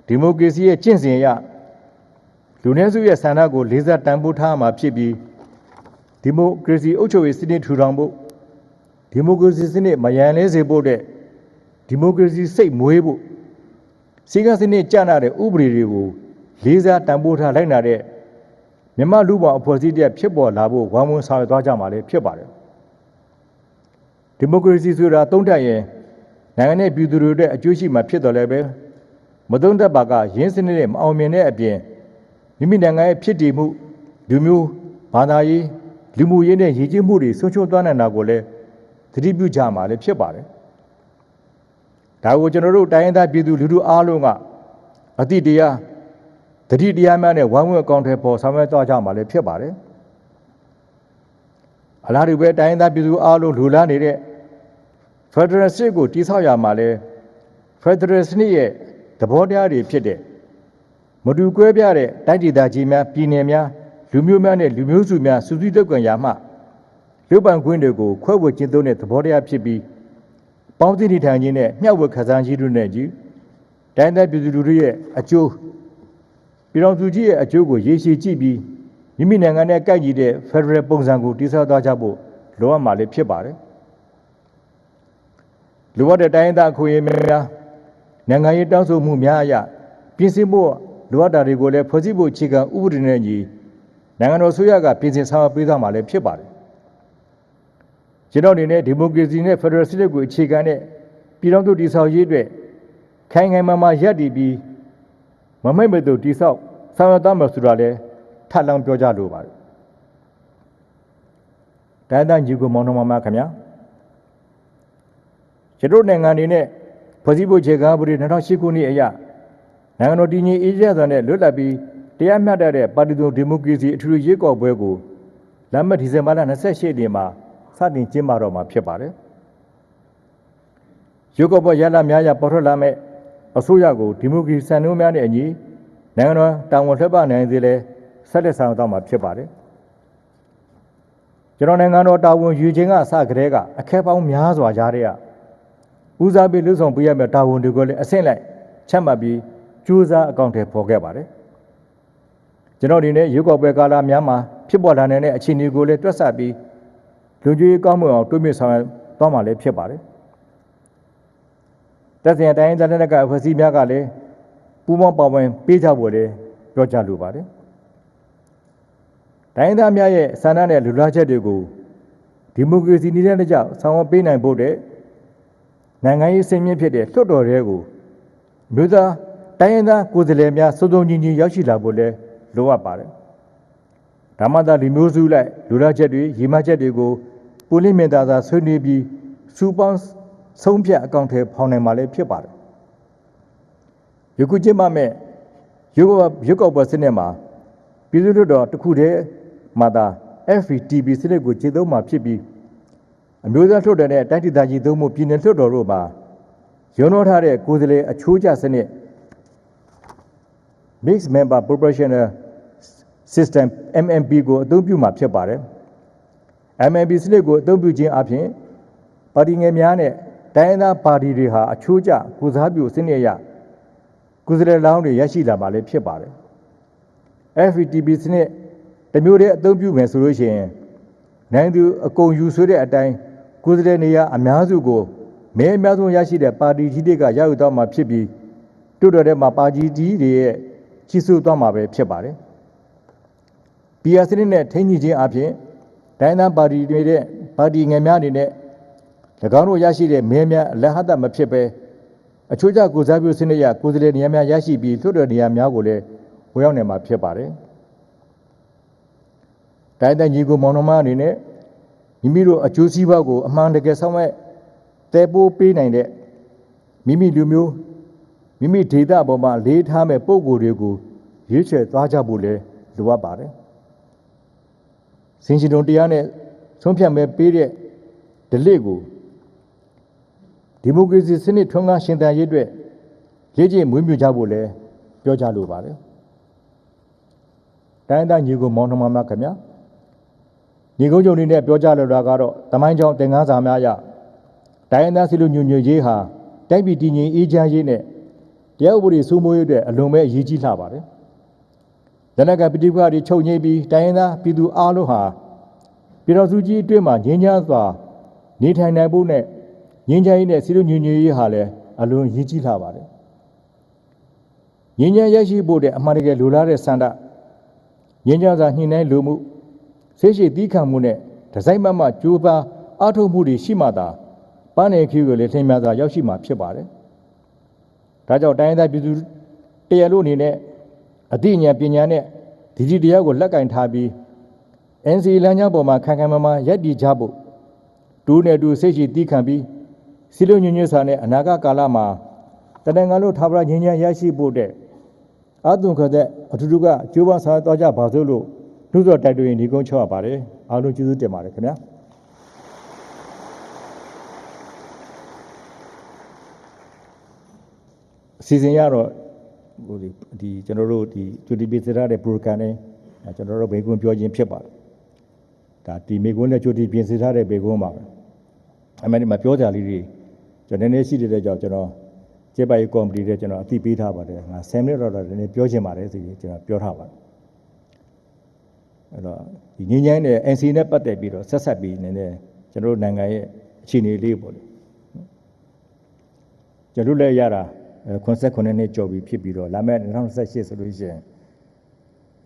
ဒီမိုကရေစီရဲ့ကျင့်စဉ်အရလူနည်းစုရဲ့ဆန္ဒကိုလေးစားတန်ဖိုးထားမှာဖြစ်ပြီးဒီမိုကရေစီအုပ်ချုပ်ရေးစနစ်ထူထောင်ဖို့ဒီမိုကရေစီစနစ်မယန်လဲစေဖို့တဲ့ဒီမိုကရေစီစိတ်မွေးဖို့စီကံစနစ်ကျနာတဲ့ဥပဒေတွေကိုလေးစားတန်ဖိုးထားလိုက်နာတဲ့မြန်မာလူ့ဘောင်အဖွဲ့အစည်းတဲ့ဖြစ်ပေါ်လာဖို့ဝိုင်းဝန်းဆောင်ရွက်သွားကြမှာလည်းဖြစ်ပါတယ်ဒီမိုကရေစီဆိုတာသုံးတတ်ရင်နိုင်ငံနဲ့ပြည်သူတွေအတွက်အကျိုးရှိမှာဖြစ်တော်လည်းပဲမသုံးတတ်ပါကရင်းစနစ်နဲ့မအောင်မြင်တဲ့အပြင်မိမိနိုင်ငံရဲ့ဖြစ်တည်မှုလူမျိုးဘာသာရေးလူမှုရေးနဲ့ရည်ကြည်မှုတွေဆုံးရှုံးသွားနိုင်တာကိုလည်းသတိပြုကြမှာလည်းဖြစ်ပါတယ်။ဒါကိုကျွန်တော်တို့တိုင်းရင်းသားပြည်သူလူထုအားလုံးကအတိတရားသတိတရားများနဲ့ဝိုင်းဝန်းအကောင့်ထဲပေါ်ဆောင်ရွက်သွားကြမှာလည်းဖြစ်ပါတယ်။အလားတူပဲတိုင်းရင်းသားပြည်သူအားလုံးလူလားနေတဲ့ဖက်ဒရယ်စစ်ကိုတည်ဆောက်ရမှာလည်းဖက်ဒရယ်စနစ်ရဲ့သဘောတရားတွေဖြစ်တဲ့မတူကွဲပြားတဲ့တိုင်းဒေသကြီးများပြည်နယ်များလူမျိုးများနဲ့လူမျိုးစုများစုစည်းတက်ကွန်ရာမှလူပန်ခွင့်တွေကိုခွဲဝေကျင့်သုံးတဲ့သဘောတရားဖြစ်ပြီးပေါင်းစည်းနေထိုင်ခြင်းနဲ့မျှဝေခန်းစားခြင်းတို့နဲ့ကြီးတိုင်းဒေသပြည်သူလူထုရဲ့အကျိုးပြည်တော်စုကြီးရဲ့အကျိုးကိုရေရှည်ကြည့်ပြီးမိမိနိုင်ငံနဲ့ကိုက်ညီတဲ့ဖက်ဒရယ်ပုံစံကိုတည်ဆောက်သွားကြဖို့လိုအပ်မှာလည်းဖြစ်ပါတယ်လိုအပ်တဲ့တိုင်းဒေသခွင့်အရေးများနိုင်ငံရေးတောင်းဆိုမှုများအရပြင်ဆင်ဖို့လိုအပ်တာတွေကိုလည်းဖွဲ့စည်းဖို့အခြေခံဥပဒေနဲ့ညီနိုင်ငံတော်ဆိုရကပြင်ဆင်ဆောင်ရွက်ပေးသွားမှာလည်းဖြစ်ပါတယ်ကျွန်တော်အနေနဲ့ဒီမိုကရေစီနဲ့ဖက်ဒရယ်စနစ်ကိုအခြေခံတဲ့ပြည်ထောင်စုတည်ဆောက်ရေးအတွက်ခိုင်ခိုင်မာမာရပ်တည်ပြီးမမိတ်မတူတည်ဆောက်ဆောင်ရွက်သွားမယ်ဆိုတာလည်းထပ်လောင်းပြောကြလိုပါတယ်တိုင်းတိုင်းညီကိုမောင်နှမများခင်ဗျာ ကျွန်တော်နိုင်ငံအနေနဲ့ဖွဲ့စည်းပုံခြေခံဥပဒေ2008ခုနှစ်အရနိုင်ငံတော်တည်ငြိမ်အေးချမ်းစွာနဲ့လွတ်လပ်ပြီးတရားမျှတတဲ့ပါတီစုံဒီမိုကရေစီအထူးရွေးကောက်ပွဲကိုလာမယ့်ဒီဇင်ဘာလ28ရက်နေ့မှာစတင်ကျင်းပတော့မှာဖြစ်ပါတယ်။ရွေးကောက်ပွဲရလဒ်များရပေါ်ထွက်လာမဲ့အစိုးရကိုဒီမိုကရေစီစံနှုန်းများနဲ့အညီနိုင်ငံတော်တာဝန်ထမ်းဆောင်နိုင်စေလဲဆက်လက်ဆောင်တော့မှာဖြစ်ပါတယ်။ကျွန်တော်နိုင်ငံတော်တာဝန်ယူခြင်းကအစကတည်းကအခက်ပေါင်းများစွာကြားတဲ့ဦးစားပေးလှုပ်ဆောင်ပေးရမယ့်တာဝန်တွေကိုလည်းအဆင့်လိုက်ချမှတ်ပြီးကြိုးစားအကောင့်ထဲပေါ်ခဲ့ပါတယ်။ကျွန်တော်ဒီနေ့ရွေးကောက်ပွဲကာလများမှာဖြစ်ပေါ်လာတဲ့အခြေအနေကိုလည်းတွက်ဆပြီးလူကြီးကောင်းမွန်အောင်တွဲ့မြဆောင်သွားမှာလည်းဖြစ်ပါတယ်။တပ်စဉ်တိုင်းဒေသကအဖွဲ့အစည်းများကလည်းပူးပေါင်းပါဝင်ပေးကြဖို့လည်းပြောကြားလိုပါတယ်။တိုင်းသားများရဲ့ဆန္ဒနဲ့လူလားချက်တွေကိုဒီမိုကရေစီနည်းလမ်းတစ်ကြောင်းဆောင်ရွက်ပေးနိုင်ဖို့တဲ့နိုင်ငံရေးစင်မြင့်ဖြစ်တဲ့လွှတ်တော်တွေကိုမြို့သားတိုင်းရင်းသားကိုယ်စားလှယ်များစုံစုံညီညီရောက်ရှိလာဖို့လည်းလိုအပ်ပါတယ်။ဒါမှသာဒီမျိုးစုလိုက်လူလားချက်တွေရည်မှန်းချက်တွေကိုပူလင်းမြင်သာစွာဆွေးနွေးပြီးစူပေါင်းဆုံးဖြတ်အကောင့်ထဲဖော်နိုင်မှာလည်းဖြစ်ပါတယ်။ယခုကျင်းပမဲ့ရွေးကောက်ပွဲစနစ်မှာပြည်သူ့လွှတ်တော်တစ်ခုတည်းမှာသာ FPTP စနစ်ကိုခြေသုံးမှာဖြစ်ပြီးအမျိုးသားလွှတ်တော်နဲ့တိုင်းဒေသကြီးသုံးမှုပြည်နယ်လွှတ်တော်တို့မှာရုံးတော်ထားတဲ့ကိုယ်စားလှယ်အချိုးကျစနစ် Mixed Member Proportional System MMP ကိုအသုံးပြုမှာဖြစ်ပါတယ်။ MMP စနစ်ကိုအသုံးပြုခြင်းအပြင်ပါတီငယ်များနဲ့တိုင်းဒေသပါတီတွေဟာအချိုးကျကိုစားပြုစနစ်အရကိုယ်စားလှယ်လောင်းတွေရရှိလာမှာလည်းဖြစ်ပါတယ်။ FPTP စနစ်တမျိုးတည်းအသုံးပြုမယ်ဆိုလို့ရှိရင်နိုင်သူအကုန်ယူဆွေးတဲ့အတိုင်းကိုယ်စားလှယ်နေရာအများစုကိုမဲအများဆုံးရရှိတဲ့ပါတီကြီးတွေကရယူသွားမှာဖြစ်ပြီးတို့တော်ထဲမှာပါတီကြီးတွေရဲ့ကြီးစိုးသွားမှာပဲဖြစ်ပါတယ်။ PR စနစ်နဲ့ထိန်းညှိခြင်းအပြင်တိုင်းသားပါတီတွေတဲ့ပါတီငယ်များအနေနဲ့၎င်းတို့ရရှိတဲ့မဲများအလဟတ်မဖြစ်ပဲအချို့ကျကိုစားပြုစနစ်ရကိုယ်စားလှယ်နေရာများရရှိပြီးတို့တော်နေရာများကိုလည်းဝင်ရောက်နိုင်မှာဖြစ်ပါတယ်။တိုင်းတိုင်းညီကိုမောင်နှမအနေနဲ့မိမိတို့အကျိုးစီးပွားကိုအမှန်တကယ်ဆောင်ရွက်တဲပိုးပေးနိုင်တဲ့မိမိလူမျိုးမိမိဒေသပေါ်မှာလေးထားမဲ့ပုံကိုယ်တွေကိုရွေးချယ်သွားကြဖို့လည်းလိုအပ်ပါတယ်။စင်ရှင်တော်တရားနဲ့ဆုံးဖြတ်မဲ့ပေးတဲ့ဓလေ့ကိုဒီမိုကရေစီစနစ်ထွန်းကားရှင်သန်ရေးအတွက်လေ့ကျင့်မွေးမြူကြဖို့လည်းပြောကြားလိုပါတယ်။တိုင်းသားညီကိုမောင်နှမများခင်ဗျာညီကုန်းချုပ်အနေနဲ့ပြောကြားလိုတာကတော့တမိုင်းကြောင့်သင်ခန်းစာများအရတိုင်းသားစီလူညွညွရေးဟာတိုက်ပြည်တည်ငြိမ်အေးချမ်းရေးနဲ့တရားဥပဒေစိုးမိုးရေးအတွက်အလွန်ပဲအရေးကြီးလှပါတယ်။လက်နက်ကပဋိပက္ခတွေချုပ်ငြိမ်းပြီးတိုင်းသားပြည်သူအားလုံးဟာပြည်တော်စုကြီးအတွင်းမှာငြိမ်းချမ်းစွာနေထိုင်နိုင်ဖို့နဲ့ငြိမ်းချမ်းရေးနဲ့စီလူညွညွရေးဟာလည်းအလွန်အရေးကြီးလှပါတယ်။ငြိမ်းချမ်းရရှိဖို့တဲ့အမှန်တကယ်လိုလားတဲ့ဆန္ဒငြိမ်းချမ်းစွာညှိနှိုင်းလိုမှုဆေးရှိသီးခံမှုနဲ့ဒီဇိုင်းမကြိုးပမ်းအားထုတ်မှုတွေရှိမှသာပန်းနယ်ခီးကိုလည်းထင်များစွာရောက်ရှိမှာဖြစ်ပါတယ်။ဒါကြောင့်တိုင်းသားပြည်သူတရားလို့အနေနဲ့အသိဉာဏ်ပညာနဲ့ဒီတရားကိုလက်ကင်ထားပြီး NCA လမ်းကြောင်းပေါ်မှာခိုင်ခိုင်မာမာရပ်တည်ကြဖို့တူနဲ့တူစိတ်ရှိသီးခံပြီးစီလုံးညွညွစာနဲ့အနာဂတ်ကာလမှာတနင်္ဂနွေလို့ထာဝရငြိမ်းချမ်းရရှိဖို့တဲ့အသွင်ခွက်တဲ့အထူးတူကကျိုးပန်းဆောင်သွားကြပါစို့လို့နှုတ်တော်တိုက်တွန်းညီကုန်းချောက်ရပါတယ်အားလုံးကျေးဇူးတင်ပါတယ်ခင်ဗျာအစီအစဉ်ရတော့ဒီကျွန်တော်တို့ဒီကျွတီပေးစရတဲ့ program နဲ့ကျွန်တော်တို့ဘေကွန်းပြောခြင်းဖြစ်ပါတယ်ဒါဒီမေကွန်းနဲ့ကျွတီပြင်ဆင်ထားတဲ့ဘေကွန်းပါပဲအမှန်တည်းမှာပြောကြလေးတွေကျွန်တော်နည်းနည်းရှိတဲ့ကြောင့်ကျွန်တော်ကျေပိုင်ကော်မတီတဲ့ကျွန်တော်အသိပေးထားပါတယ်ငါ10မိနစ်တော့နည်းနည်းပြောချင်ပါတယ်ဆိုပြီးကျွန်တော်ပြောထားပါတယ်အဲ့တော့ဒီငင်းငိုင်းတဲ့ NC နဲ့ပတ်သက်ပြီးတော့ဆက်ဆက်ပြီးနည်းနည်းကျွန်တော်တို့နိုင်ငံရဲ့အခြေအနေလေးပေါ့လေကျွန်တော်လည်းရတာ89နှစ်ကျော်ပြီဖြစ်ပြီးတော့လာမယ့်2028ဆိုလို့ရှိရင်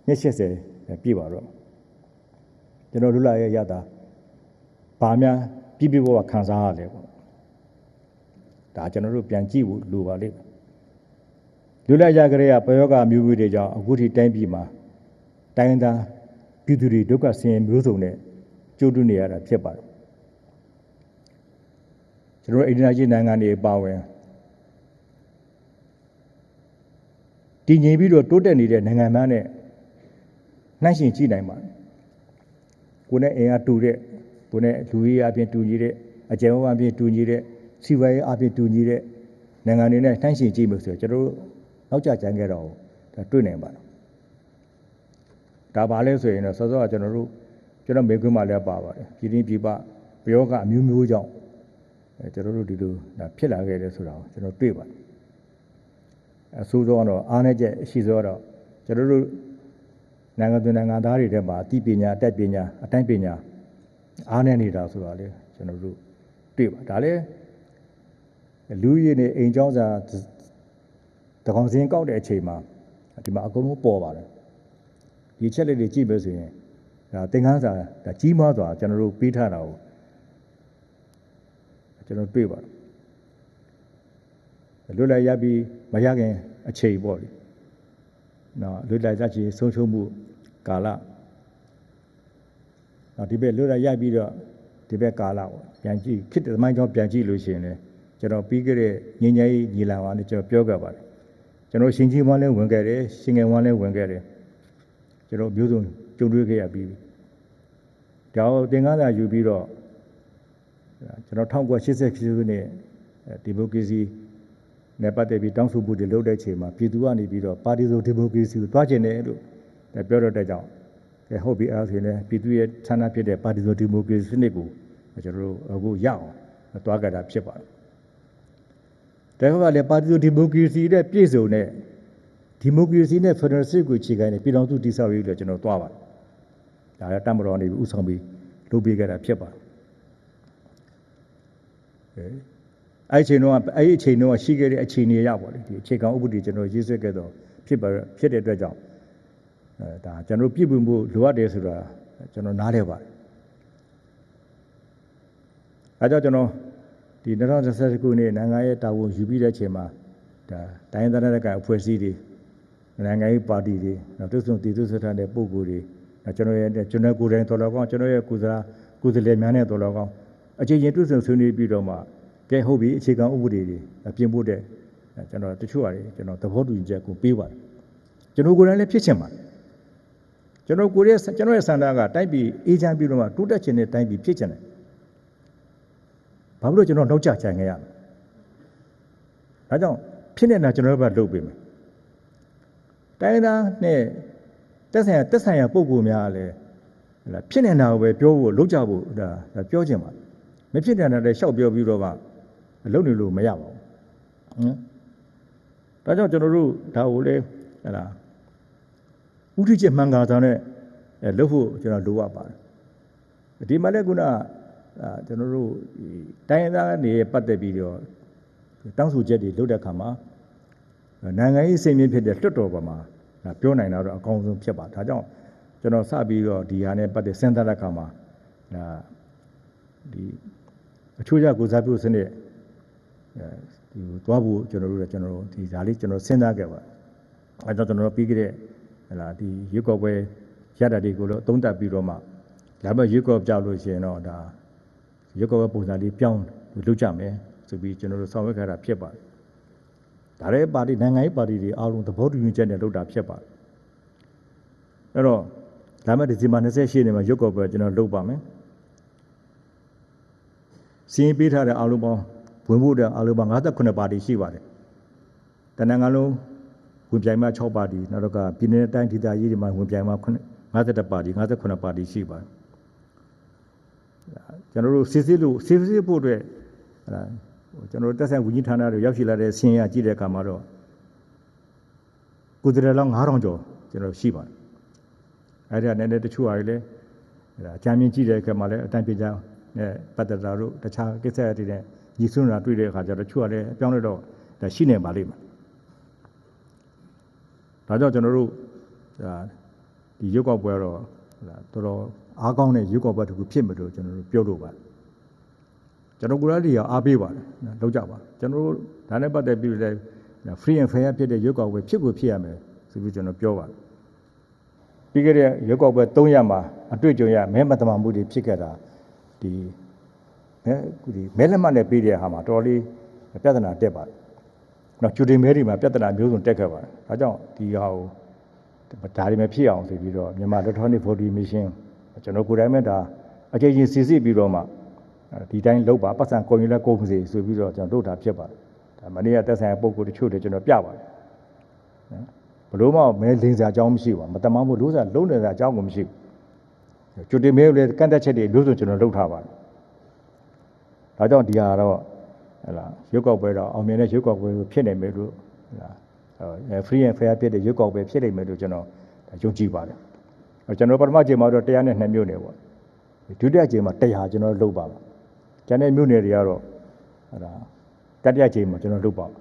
နှစ်80ပြည့်ပါတော့ကျွန်တော်တို့လည်းရတာဘာများပြည့်ပြည့်ဝဝခံစားရလဲပေါ့ဒါကျွန်တော်တို့ပြန်ကြည့်ဖို့လိုပါလိမ့်လူလိုက်ရကြတဲ့ပယောဂမျိုးမျိုးတွေကြောင့်အခုထိတိုင်းပြည်မှာတိုင်းသားပြည်သူတွေဒုက္ခဆင်းရဲမျိုးစုံနဲ့ကြုံတွေ့နေရတာဖြစ်ပါတယ် ကျွန်တော်အိန္ဒိယကြီးနိုင်ငံတွေပါဝင်တည်ငြိမ်ပြီးတော့တိုးတက်နေတဲ့နိုင်ငံများနဲ့နှိုင်းယှဉ်ကြည့်နိုင်ပါတယ်ကိုယ်နဲ့အင်အားတူတဲ့ကိုယ်နဲ့လူကြီးအပြင်တူညီတဲ့အကျယ်ဝန်းအပြင်တူညီတဲ့စီးပွားရေးအပြင်တူညီတဲ့နိုင်ငံတွေနဲ့နှိုင်းယှဉ်ကြည့်လို့ဆိုကျွန်တော်နောက်ကျကြံခဲ့တော့ဒါတွေ့နိုင်ပါတယ်ဒါပါလဲဆိုရင်တော့စောစောကကျွန်တော်မေခွန်းမှလည်းပါပါတယ်ပြည်တွင်းပြည်ပပယောဂအမျိုးမျိုးကြောင့်ကျွန်တော်တို့ဒီလိုဖြစ်လာခဲ့တယ်ဆိုတာကိုကျွန်တော်တွေ့ပါတယ်အဆိုးဆုံးတော့အားနည်းချက်ရှိစေတော့ကျွန်တော်တို့နိုင်ငံသူနိုင်ငံသားတွေထဲမှာအသိပညာအတတ်ပညာအတိုင်းပညာအားနည်းနေတာဆိုတာလေကျွန်တော်တို့တွေ့ပါဒါလည်းလူရည်နဲ့အိမ်เจ้าစာတကောင်စင်းကောက်တဲ့အချိန်မှာဒီမှာအကုန်လုံးပေါ်ပါတယ်ဒီချက်လေးတွေကြည့်ပဲဆိုရင်ဒါသင်္ကန်းစာဒါကြီးမားစွာကျွန်တော်တို့ပေးထားတာကိုကျွန်တော်တွေ့ပါတယ်လွတ်လပ်ရပြီးမရခင်အချိန်ပေါ့လေနော်လွတ်လပ်ရချင်ဆုံးရှုံးမှုကာလနော်ဒီဘက်လွတ်လပ်ရပြီးတော့ဒီဘက်ကာလပေါ့ပြန်ကြည့်ခေတ်သမိုင်းကြောင်းပြန်ကြည့်လို့ရှိရင်လည်းကျွန်တော်ပြီးခဲ့တဲ့ငင်းငယ်ကြီးညီလာခံနဲ့ကျွန်တော်ပြောခဲ့ပါတယ်ကျွန်တော်ရှင်ကြီးဝမ်းလည်းဝင်ခဲ့တယ်ရှင်ငယ်ဝမ်းလည်းဝင်ခဲ့တယ်ကျွန်တော်မျိုးစုံကြုံတွေ့ခဲ့ရပြီးဒါကိုသင်္ကန်းစာယူပြီးတော့ကျွန်တော်1988ခုနှစ်ဒီမိုကရေစီနဲ့ပတ်သက်ပြီးတောင်းဆိုမှုတွေလုပ်တဲ့အချိန်မှာပြည်သူကနေပြီးတော့ပါတီစုံဒီမိုကရေစီကိုတွားကျင်တယ်လို့ပြောတော့တဲ့ကြောင့်ဟုတ်ပြီအဲ့ဒါဆိုရင်လည်းပြည်သူရဲ့ဌာနဖြစ်တဲ့ပါတီစုံဒီမိုကရေစီစနစ်ကိုကျွန်တော်တို့အခုရအောင်တွားကြတာဖြစ်ပါတယ်ဒါကလည်းပါတီစုံဒီမိုကရေစီနဲ့ပြည့်စုံတဲ့ဒီမိုကရေစီနဲ့ဖက်ဒရယ်စစ်ကိုအခြေခံတဲ့ပြည်ထောင်စုတည်ဆောက်ရေးလို့ကျွန်တော်တွားပါတယ်ဒါလည်းတမတော်နေပြီးဥဆောင်ပြီးလုပ်ပေးကြတာဖြစ်ပါတယ်အဲ့အချိန်တော့ရှိခဲ့တဲ့အခြေအနေရပါလေဒီအခြေခံဥပဒေကျွန်တော်ရေးဆွဲခဲ့တော့ဖြစ်တဲ့အတွက်ကြောင့်ဒါကျွန်တော်ပြည်ပမှုလိုအပ်တယ်ဆိုတာကျွန်တော်နားလည်ပါတယ်အဲကြောင့်ကျွန်တော်ဒီ2020ခုနှစ်နိုင်ငံရဲ့တာဝန်ယူပြီးတဲ့အချိန်မှာဒါတိုင်းဒေသနဲ့ကအဖွဲ့အစည်းတွေနိုင်ငံရေးပါတီတွေနောက်တွဆုံတည်သူဆွထားတဲ့ပုဂ္ဂိုလ်တွေကျွန်တော်ကိုယ်တိုင်တော်တော်ကောင်းကျွန်တော်ရဲ့ကိုယ်စားလှယ်များနဲ့တော်တော်ကောင်းအချိန်ချင်းတွဆုံဆွေးနွေးပြီးတော့မှကဲဟုတ်ပြီအခြေခံဥပဒေတွေပြင်ဖို့တဲ့ကျွန်တော်တချို့ဟာတွေကျွန်တော်သဘောတူညီချက်ကိုပေးပါတယ်ကျွန်တော်ကိုယ်တိုင်လည်းဖြစ်ချင်ပါတယ်ကျွန်တော်ရဲ့စံတာကတိုက်ပြီးအေးချမ်းပြီးတော့မှတိုးတက်ခြင်းနဲ့တိုက်ပြီးဖြစ်ချင်တယ်ဘာလို့ကျွန်တော်နောက်ကျချင်ခဲ့ရလဲဒါကြောင့်ဖြစ်နေတာကျွန်တော်တို့ကလုပ်ပေးမယ်တိုင်းသားနဲ့တက်ဆိုင်ရာပုံကူများလည်းဖြစ်နေတာကိုပဲပြောဖို့လုပ်ကြဖို့ဒါပြောချင်ပါတယ်မဖြစ်နေတာလည်းရှောက်ပြောပြီးတော့မှလုပ်နေလို့မရပါဘူးဒါကြောင့်ကျွန်တော်တို့ဒါကိုလေဟလာဥထိချက်မှန်ကန်စွာနဲ့လုပ်ဖို့ကျွန်တော်လိုအပ်ပါတယ်ဒီမှာလည်းခုနကျွန်တော်တို့တိုင်းသားနေပတ်သက်ပြီးတော့တောင်းဆိုချက်တွေလုပ်တဲ့အခါမှာနိုင်ငံရေးအစိမ့်မြင့်ဖြစ်တဲ့လွှတ်တော်ပေါ်မှာပြောနိုင်တာတော့အကောင်းဆုံးဖြစ်ပါဒါကြောင့်ကျွန်တော်စပြီးတော့ဒီဟာနဲ့ပတ်သက်စဉ်းစားတဲ့အခါမှာဒီအချို့ကြကိုစားပြုစနစ်ဒီသွားဖို့ကျွန်တော်တို့ဒီဓာလေးကျွန်တော်စဉ်းစားခဲ့ပါအဲကြောင့်ကျွန်တော်ပြီးခဲ့တဲ့ဟလာဒီရွက်ကော်ပွဲရတာတွေကိုလို့သုံးသပ်ပြီးတော့မှဒါပေမဲ့ရွက်ကော်ကြောက်လို့ရှိရင်တော့ဒါရွက်ကော်ပုံစံလေးပြောင်းလုပ်ကြမယ်ဆိုပြီးကျွန်တော်တို့ဆောင်ရွက်ခဲ့တာဖြစ်ပါတယ်ဒါလည်းပါတီနိုင်ငံရေးပါတီတွေအားလုံးသဘောတူညီချက်နဲ့လုပ်တာဖြစ်ပါတယ်အဲ့တော့ဒါမဲ့ဒီဇင်ဘာ28ရက်နေ့မှာရွက်ကော်ပွဲကျွန်တော်လုပ်ပါမယ်စီးရင်ပေးထားတဲ့အားလုံးပေါင်းဝင်ဖို့တဲ့အားလုံးပေါင်း58ပါတီရှိပါတယ်တနင်္ဂနွေလုံးဝင်ပြိုင်မှာ6ပါတီနောက်တော့ကပြည်내တိုင်းဒေသကြီးတွေမှာဝင်ပြိုင်မှာ51ပါတီ58ပါတီရှိပါတယ်ကျွန်တော်တို့စစ်ဖို့အတွက်ကျွန်တော်တို့တက်ဆိုင်ဝန်ကြီးဌာနတွေရောက်ရှိလာတဲ့ဆင်းရဲကြည့်တဲ့အခါမှာတော့ကိုယ်တည်းလောက်9000ကျော်ကျွန်တော်ရှိပါတယ်အဲ့ဒါနဲ့တချို့ဟာတွေလည်းအကြမ်းမြင့်ကြည့်တဲ့အခါမှာလည်းအတိုင်းပြကြနဲ့ပတ်သက်တာတို့တခြားကိစ္စတွေနဲ့ညီစွန်းတာတွေ့တဲ့အခါကျတော့တချို့ကလည်းအပြောင်းလဲတော့ဒါရှိနေပါလိမ့်မယ်ဒါကြောင့်ကျွန်တော်တို့ဒီရုပ်ောက်ပွဲတော့တော်တော်အားကောင်းတဲ့ရုပ်ောက်ပွဲတစ်ခုဖြစ်မယ်လို့ကျွန်တော်တို့ပြောလို့ပါတယ်ကျွန်တော်ကိုယ်တိုင်လည်းအားပေးပါတယ်လောက်ကြပါကျွန်တော်တို့ဒါနဲ့ပတ်သက်ပြီးလည်း free and fair ဖြစ်တဲ့ရုပ်ောက်ပွဲဖြစ်ရမယ်ဆိုပြီးကျွန်တော်ပြောပါတယ်ပြီးခဲ့တဲ့ရုပ်ောက်ပွဲ300မှာအတွေ့အကြုံရမဲမတမာမှုတွေဖြစ်ခဲ့တာဒီ မဲလက်မှတ်နဲ့ပေးတဲ့ဟာမှာတော်တော်လေးပြဿနာတက်ပါတယ်နော်ကျူတင်မဲတွေမှာပြဿနာမျိုးစုံတက်ခဲ့ပါတယ်ဒါကြောင့်ဒီဟာကိုဒါတွေမဖြစ်အောင်ဆိုပြီးတော့မြန်မာ electronic voting machine ကျွန်တော်ကိုယ်တိုင်မဲ့ဒါအကြိမ်ချင်းစစ်ပြီးတော့မှဒီတိုင်းလုပ်ပါပတ်စံကုန်ရင်လည်းကုန်ပါစေဆိုပြီးတော့ကျွန်တော်လုပ်တာဖြစ်ပါတယ်ဒါမနေ့ကတက်ဆိုင်ပုံကိုတချို့တွေကျွန်တော်ပြပါတယ်ဘလို့မှမဲလင်းစရာအကြောင်းမရှိပါမတမမို့လို့စရာလုံးနေစရာအကြောင်းကိုမရှိဘူးကျူတင်မဲကိုလည်းကန့်တက်ချက်တွေမျိုးစုံကျွန်တော်လုပ်ထားပါတယ်ဒါကြောင့်ဒီဟာတော့ဟလာရုပ်ကောက်ပွဲတော့အောင်မြင်တဲ့ရုပ်ကောက်ပွဲဖြစ်နိုင်မယ်လို့ဟလာfree and fair ဖြစ်တဲ့ရုပ်ကောက်ပွဲဖြစ်နိုင်မယ်လို့ကျွန်တော်ယုံကြည်ပါတယ်ကျွန်တော်ပထမချိန်မှာတော့102မြို့နယ်ပေါ့ဒုတိယချိန်မှာ100ကျွန်တော်လုပ်ပါပါကျန်တဲ့မြို့နယ်တွေကတော့ဟလာတတိယချိန်မှာကျွန်တော်လုပ်ပါပါ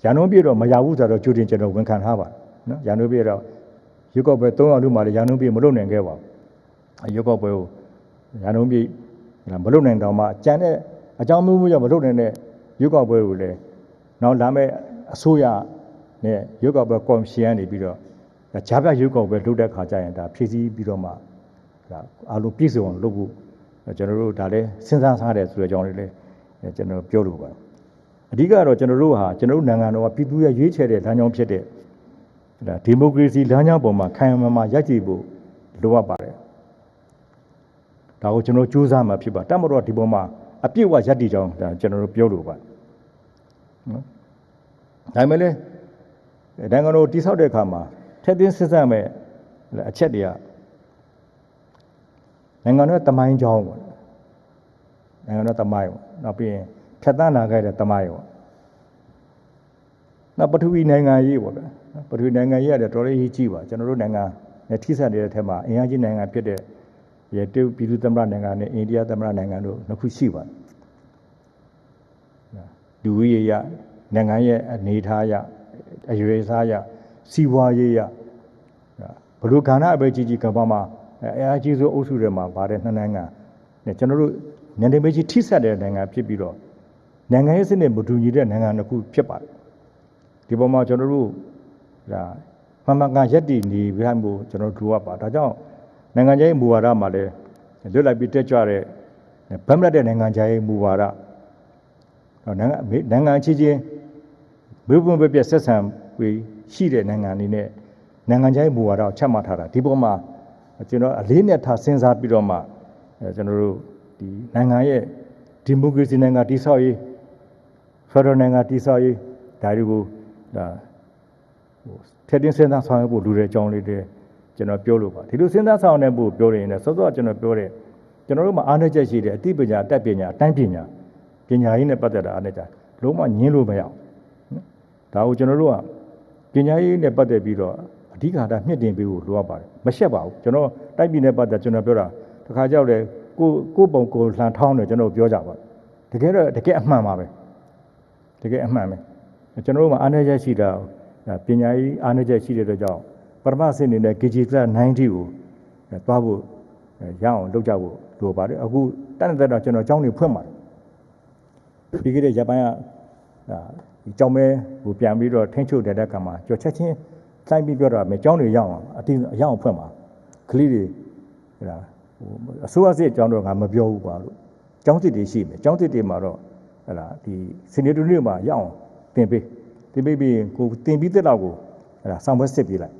ရန်ကုန်ပြည်တော့မရဘူးဆိုတော့ကျူတင်ကျွန်တော်ဝန်ခံထားပါတယ်နော်ရန်ကုန်ပြည်တော့ရုပ်ကောက်ပွဲ300လူမှလည်းရန်ကုန်ပြည်မလုပ်နိုင်ခဲ့ပါဘူးရုပ်ကောက်ပွဲကိုရန်ကုန်ပြည်မလုပ်နိုင်တော့မှကျန်တဲ့အကြောင်းမျိုးကြောင့်မလုပ်နိုင်တဲ့ရုပ်ကောက်ပွဲကိုလည်းနောက်လာမဲ့အစိုးရနဲ့ရုပ်ကောက်ပွဲကော်မရှင်ကနေပြီးတော့ဂျာပြရုပ်ကောက်ပွဲလုပ်တဲ့ခါကျရင်ဒါဖြည့်ဆည်းပြီးတော့မှဒါအားလုံးပြည့်စုံအောင်လုပ်ဖို့ကျွန်တော်တို့ဒါလည်းစဉ်းစားထားတယ်ဆိုတဲ့အကြောင်းလေးလည်းကျွန်တော်ပြောလို့ပါအဓိကတော့ကျွန်တော်တို့ဟာကျွန်တော်တို့နိုင်ငံတော်ကပြည်သူရဲ့ရွေးချယ်တဲ့လမ်းကြောင်းဖြစ်တဲ့ဒါဒီမိုကရေစီလမ်းကြောင်းပေါ်မှာခိုင်မာမာရပ်တည်ဖို့လိုအပ်ပါတယ်ဒါကိုကျွန်တော်စူးစမ်းမှာဖြစ်ပါတတ်မတော့ဒီပေါ်မှာအပြည့်အဝရပ်တည်ကြောင်းဒါကျွန်တော်တို့ပြောလို့ပါနော်ဒါမှလည်းနိုင်ငံတော်တိဆောက်တဲ့အခါမှာထက်သွင်းစစ်စမ်းမဲ့အချက်တွေကနိုင်ငံတော်တမိုင်းကြောင်းပေါ့နိုင်ငံတော်တမိုင်းပေါ့နောက်ပြီးရင်ဖြတ်သန်းလာခဲ့တဲ့တမိုင်းပေါ့နောက်ပထဝီနိုင်ငံရေးပေါ့ဗျာပထဝီနိုင်ငံရေးရတယ်တော်တော်လေးကြီးပါကျွန်တော်တို့နိုင်ငံနဲ့ထိစပ်နေတဲ့အထက်မှာအင်အားကြီးနိုင်ငံဖြစ်တဲ့ရတုပြည်သူ့သမ္မတနိုင်ငံနဲ့အိန္ဒိယသမ္မတနိုင်ငံတို့နှစ်ခုရှိပါတယ်လူဦးရေရနိုင်ငံရဲ့အနေအထားရအရွယ်အစားရစီးပွားရေးရဘလို့ခန္ဓာအပဲကြီးကမ္ဘာမှာအားကြီးဆုံးအုပ်စုတွေမှာပါတယ်နှစ်နိုင်ငံနဲ့ကျွန်တော်တို့နိုင်ငံမေးကြီးထိစပ်တဲ့နိုင်ငံဖြစ်ပြီးတော့နိုင်ငံရေးစနစ်မတူညီတဲ့နိုင်ငံတစ်ခုဖြစ်ပါတယ်ဒီပေါ်မှာကျွန်တော်တို့ဒါမှန်ကန်ရက်တည်နေပြမှုကျွန်တော်တို့လိုအပ်ပါဒါကြောင့်နိုင်ငံရေးမူဝါဒမှာလည်းလွတ်လပ်ပြီးတက်ကြွတဲ့ဗတ်မလက်တဲ့နိုင်ငံရေးမူဝါဒနိုင်ငံချင်းဘယ်ပုံပဲပြဆက်ဆံပြီးရှိတဲ့နိုင်ငံအနေနဲ့နိုင်ငံရေးမူဝါဒကိုချမှတ်ထားတာဒီပေါ်မှာကျွန်တော်အလေးနဲ့ထားစဉ်းစားပြီးတော့မှကျွန်တော်တို့ဒီနိုင်ငံရဲ့ဒီမိုကရေစီနိုင်ငံတည်ဆောက်ရေးဖက်ဒရယ်နိုင်ငံတည်ဆောက်ရေးဒါတွေကိုဒါထည့်သွင်းစဉ်းစားဆောင်ရွက်ဖို့လူတွေအကြောင်းလေးတွေကျွန်တော်ပြောလို့ပါဒီလိုစဉ်းစားဆောင်ရွက်ဖို့ပြောနေရင်စောစောကျွန်တော်ပြောတဲ့ကျွန်တော်တို့မှာအားနည်းချက်ရှိတယ်အသိပညာအတတ်ပညာအတိုင်းပညာရေးနဲ့ပတ်သက်တာအားနည်းတာလုံးဝညင်းလို့မရအောင်ဒါကိုကျွန်တော်တို့ကပညာရေးနဲ့ပတ်သက်ပြီးတော့အဓိကတာမြင့်တင်ပေးဖို့လိုအပ်ပါတယ်မရှက်ပါဘူးကျွန်တော်တိုက်ပြည်နဲ့ပတ်သက်ကျွန်တော်ပြောတာတစ်ခါကြောက်တယ်ကိုပုံကိုလှန်ထောင်းတယ်ကျွန်တော်ပြောကြပါတကယ်တော့တကယ်အမှန်ပါပဲတကယ်အမှန်ပဲကျွန်တော်တို့မှာအားနည်းချက်ရှိတာပညာရေးအားနည်းချက်ရှိတဲ့အတွက်ကြောင့်ပထမဆင့်အနေနဲ့ KG class 90ကိုသွားဖို့ရအောင်လုပ်ကြဖို့လိုပါတယ်အခုတက်တဲ့တော့ကျွန်တော်အကြောင်းတွေဖွင့်ပါတယ်ပြီးခဲ့တဲ့ဂျပန်ကဒီကြောင်မဲကိုပြန်ပြီးတော့ထိန်းချုပ်တဲ့ကံမှာကြော်ချက်ချင်းစိုင်းပြီးပြောတာမယ်ကျောင်းတွေရောက်အောင်အရောက်ဖွင့်ပါကလေးတွေဟဲ့အစိုးရစစ်အကြောင်းတော့ငါမပြောဘူးပါလို့ကျောင်းစစ်တွေရှိမယ်ကျောင်းစစ်တွေမှာတော့ဟဲ့လားဒီစနေတူနေ့မှာရအောင်တင်ပေးပြီးကိုတင်ပြီးတဲ့လောက်ကိုဟဲ့လားဆောင်ပွဲစစ်ပေးလိုက်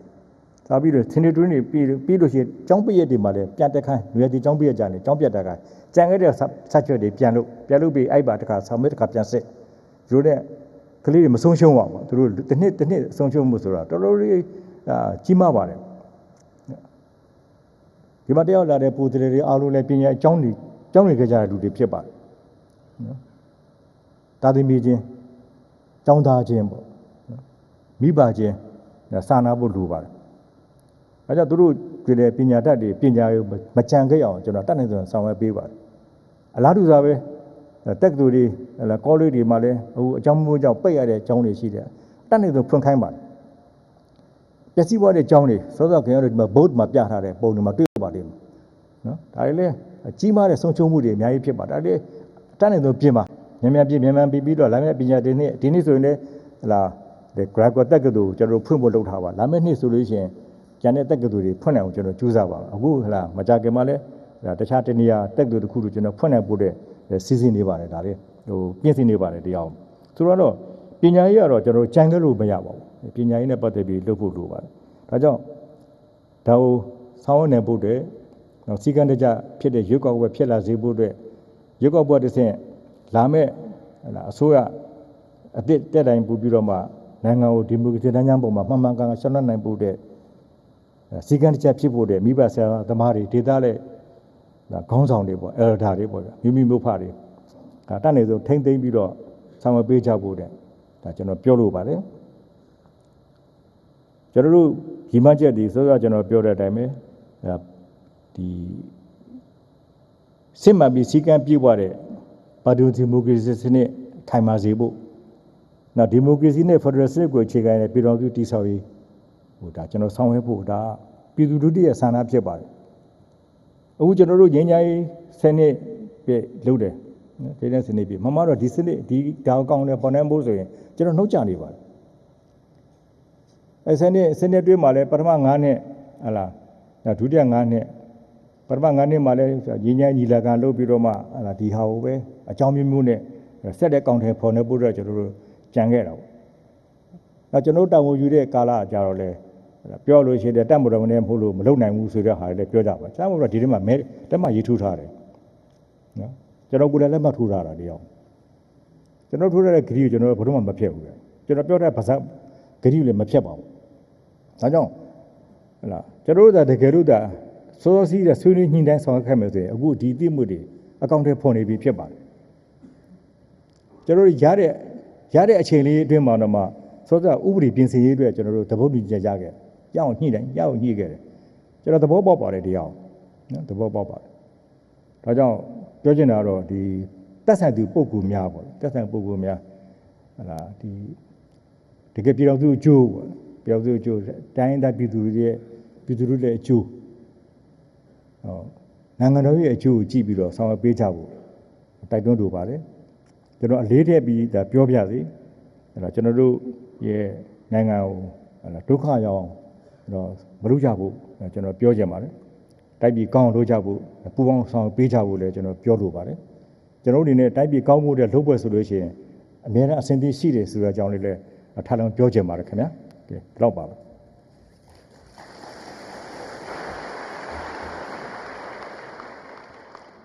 သွားပြီးတော့စနေတူနေ့ပြီးလို့ရှိရင်ကျောင်းပိရက်တွေမှာလည်းပြန်တက်ခိုင်းရွယ်ဒီကျောင်းပိရက်ကြတယ်ကျောင်းပြတ်တာကကြံခဲ့တဲ့ဆက်ချွတ်တွေပြန်လို့ပြီးအဲ့ပါတခါဆောင်ပွဲတခါပြန်စစ်သူတို့တဲ့ကလေးတွေမဆုံးရှုံးပါဘူးသူတို့တစ်နှစ်ဆုံးရှုံးမှုဆိုတာတော်တော်လေးကြီးမားပါတယ်ဒီမှာတယောက်လာတဲ့ပူတယ်တွေအားလုံးလည်းပညာအကြောင်းတွေကြကြတဲ့လူတွေဖြစ်ပါတယ်နော်တာသမီချင်းကျောင်းသားချင်းပေါ့နော်မိဘချင်းစာနာဖို့လိုပါတယ်အဲကြောင့်သူတို့တွေပညာတတ်တွေပညာကိုမကြံခဲ့အောင်ကျွန်တော်တတ်နိုင်စွာဆောင်ရွက်ပေးပါတယ်အလားတူစွာပဲတက္ကသိုလ်တွေကောလိပ်တွေမှာလည်းဟိုအကြောင်းမျိုးကြောင့်ပိတ်ရတဲ့အကြောင်းတွေရှိတယ်တတ်နိုင်စွာဖွင့်ခိုင်းပါတယ်ပျက်စီးသွားတဲ့အကြောင်းတွေစောစောခင်ဗျားတို့ဒီမှာ board မှာပြထားတဲ့ပုံတွေမှာတွေ့ပါလိမ့်မယ်နော်ဒါတွေလည်းကြီးမားတဲ့ဆုံးရှုံးမှုတွေအများကြီးဖြစ်ပါတယ်ဒါလည်းတတ်နိုင်စွာပြင်ပါမြန်ပြီးတော့လာမယ့်ပညာတွေနဲ့ဒီနေ့ဆိုရင်လည်းဟလာဒီ graduate တက္ကသိုလ်ကျွန်တော်တို့ဖွင့်ဖို့လုပ်ထားပါလာမယ့်နှစ်ဆိုလို့ရှိရင်ကျန်တဲ့တက္ကသိုလ်တွေဖွင့်နိုင်အောင်ကျွန်တော်ကြိုးစားပါအခုဟလာမကြခင်မှာလည်းတခြားတနေရာတက္ကသိုလ်တစ်ခုတို့ကျွန်တော်ဖွင့်နိုင်ဖို့တဲ့ စီစဉ်နေပါတယ်ဒါလေပြင်ဆင်နေပါတယ်တရားဆိုတော့ပညာရေးကတော့ကျွန်တော်ကြံခဲ့လို့မရပါဘူးပညာရေးနဲ့ပတ်သက်ပြီးလုပ်ဖို့လိုပါတယ်ဒါကြောင့်ဒါကိုဆောင်းနေဖို့အတွက်စီကံတကြဖြစ်တဲ့ရွက်ကောက်ပွဲဖြစ်လာစေဖို့အတွက်ရွက်ကောက်ပွဲတစ်ဆင့်လာမဲ့အစိုးရအသစ်တက်တိုင်းပူပြီးတော့မှနိုင်ငံကိုဒီမိုကရေစီတန်းချမ်းပုံမှာမှန်မှန်ကန်ကန်ရှင်းနိုင်ဖို့တဲ့စီကံတကြဖြစ်ဖို့တဲ့မိဘဆရာသမားတွေဒေသလက်ခေါင်းဆောင်တွေပေါ့elderတွေပေါ့မိမိမျိုးဖတွေဒါတတ်နေဆိုထိမ့်သိမ့်ပြီးတော့ဆောင်ရွက်ပေးကြဖို့တဲ့ဒါကျွန်တော်ပြောလို့ပါတယ်ကျွန်တော်တို့ဒီမှချက်ဒီဆိုတော့ကျွန်တော်ပြောတဲ့အတိုင်းပဲဒီစစ်မှန်ပြီးစီကံပြည့်ဝတဲ့ပါတီဒီမိုကရေစီစနစ်ခိုင်မာစေဖို့နောက်ဒီမိုကရေစီနဲ့ဖက်ဒရယ်စနစ်ကိုအခြေခံတဲ့ပြည်တော်စုတည်ဆောက်ရေးဒါကျွန်တော်ဆောင်ရွက်ဖို့ဒါပြည်သူလူထုရဲ့ဆန္ဒဖြစ်ပါတယ်အခုကျွန်တော်တို့ငြိမ်းချမ်းရေးစနစ်ပြလုပ်တယ်ဒီတဲ့စနစ်ပြမမတော့ဒီစနစ်ဒီဒါအကောင့်နဲ့ပေါ်နေဖို့ဆိုရင်ကျွန်တော်နှုတ်ကြနေပါတယ်အဲစနစ်တွင်းမှာလည်းပထမ9နှစ်ဟလားဒုတိယ9နှစ်ပထမ9နှစ်မှာလည်းငြိမ်းချမ်းညီလာခံလုပ်ပြီးတော့မှဟလားဒီဟာကိုပဲအကြောင်းမျိုးနဲ့ဆက်တဲ့ကောင်ထဲပေါ်နေဖို့တော့ကျွန်တော်တို့ကြံခဲ့တာပေါ့နောက်ကျွန်တော်တာဝန်ယူတဲ့ကာလကြတော့လဲပြောလို့ရှိတယ်တက်မတော်နဲ့မဟုတ်လို့မလုပ်နိုင်ဘူးဆိုတဲ့ဟာလည်းပြောကြပါကျမ်းမို့တော့ဒီထဲမှာတက်မှရေးထိုးထားတယ်နော်ကျွန်တော်ကိုယ်လည်းလက်မှတ်ထိုးထားတာတရားကျွန်တော်ထိုးထားတဲ့ဂရီကိုကျွန်တော်ဘယ်တော့မှမဖြတ်ဘူးလေကျွန်တော်ပြောတဲ့ဗဇက်ဂရီလည်းမဖြတ်ပါဘူးဒါကြောင့်ဟလာကျွန်တော်တို့ကတကယ်လို့ဒါစောစောစီးတဲ့ဆွေးနွေးညှိနှိုင်းဆောင်ရွက်ခဲ့မယ်ဆိုရင်အခုဒီတိမှုတွေအကောင့်ထဲပေါ်နေပြီဖြစ်ပါတယ်ကျွန်တော်တို့ရတဲ့အခြေလေးအတွင်းမှာတော့မှစောစောဥပဒေပြင်ဆင်ရေးအတွက်ကျွန်တော်တို့သဘောတူညီချက်ရခဲ့ရအောင်ညှိခဲ့တယ်ကျွန်တော်သဘောပေါက်ပါတယ်တရားနော်သဘောပေါက်ပါတယ်ဒါကြောင့်ပြောချင်တာတော့ဒီတက်ဆိုင်သူပုဂ္ဂိုလ်များပေါ့တက်ဆိုင်ပုဂ္ဂိုလ်များဟလာဒီတကယ်ပြည်တော်စုအကျိုးပေါ့ပြည်တော်စုအကျိုးတိုင်းဒေသပြည်သူတွေရဲ့အကျိုးနိုင်ငံတော်ရဲ့အကျိုးကိုကြည့်ပြီးတော့ဆောင်ရွက်ပေးကြဖို့တိုက်တွန်းလိုပါတယ်ကျွန်တော်အလေးထည့်ပြီးဒါပြောပြစီအဲ့တော့ကျွန်တော်တို့ရဲ့နိုင်ငံကိုဒုက္ခရောက်တော့မလုပ်ကြဘူးကျွန်တော်ပြောချင်ပါတယ်တိုက်ပြီးကောင်းလုပ်ကြဖို့ပူပေါင်းဆောင်ပေးကြဖို့လည်းကျွန်တော်ပြောလိုပါတယ်ကျွန်တော်တို့အနေနဲ့တိုက်ပြီးကောင်းဖို့တဲ့လုပ်ပွဲဆိုလို့ရှိရင်အများနဲ့အဆင်သင့်ရှိတယ်ဆိုတဲ့အကြောင်းလေးလည်းထပ်လောင်းပြောချင်ပါတယ်ခင်ဗျာကဲတော့ပါ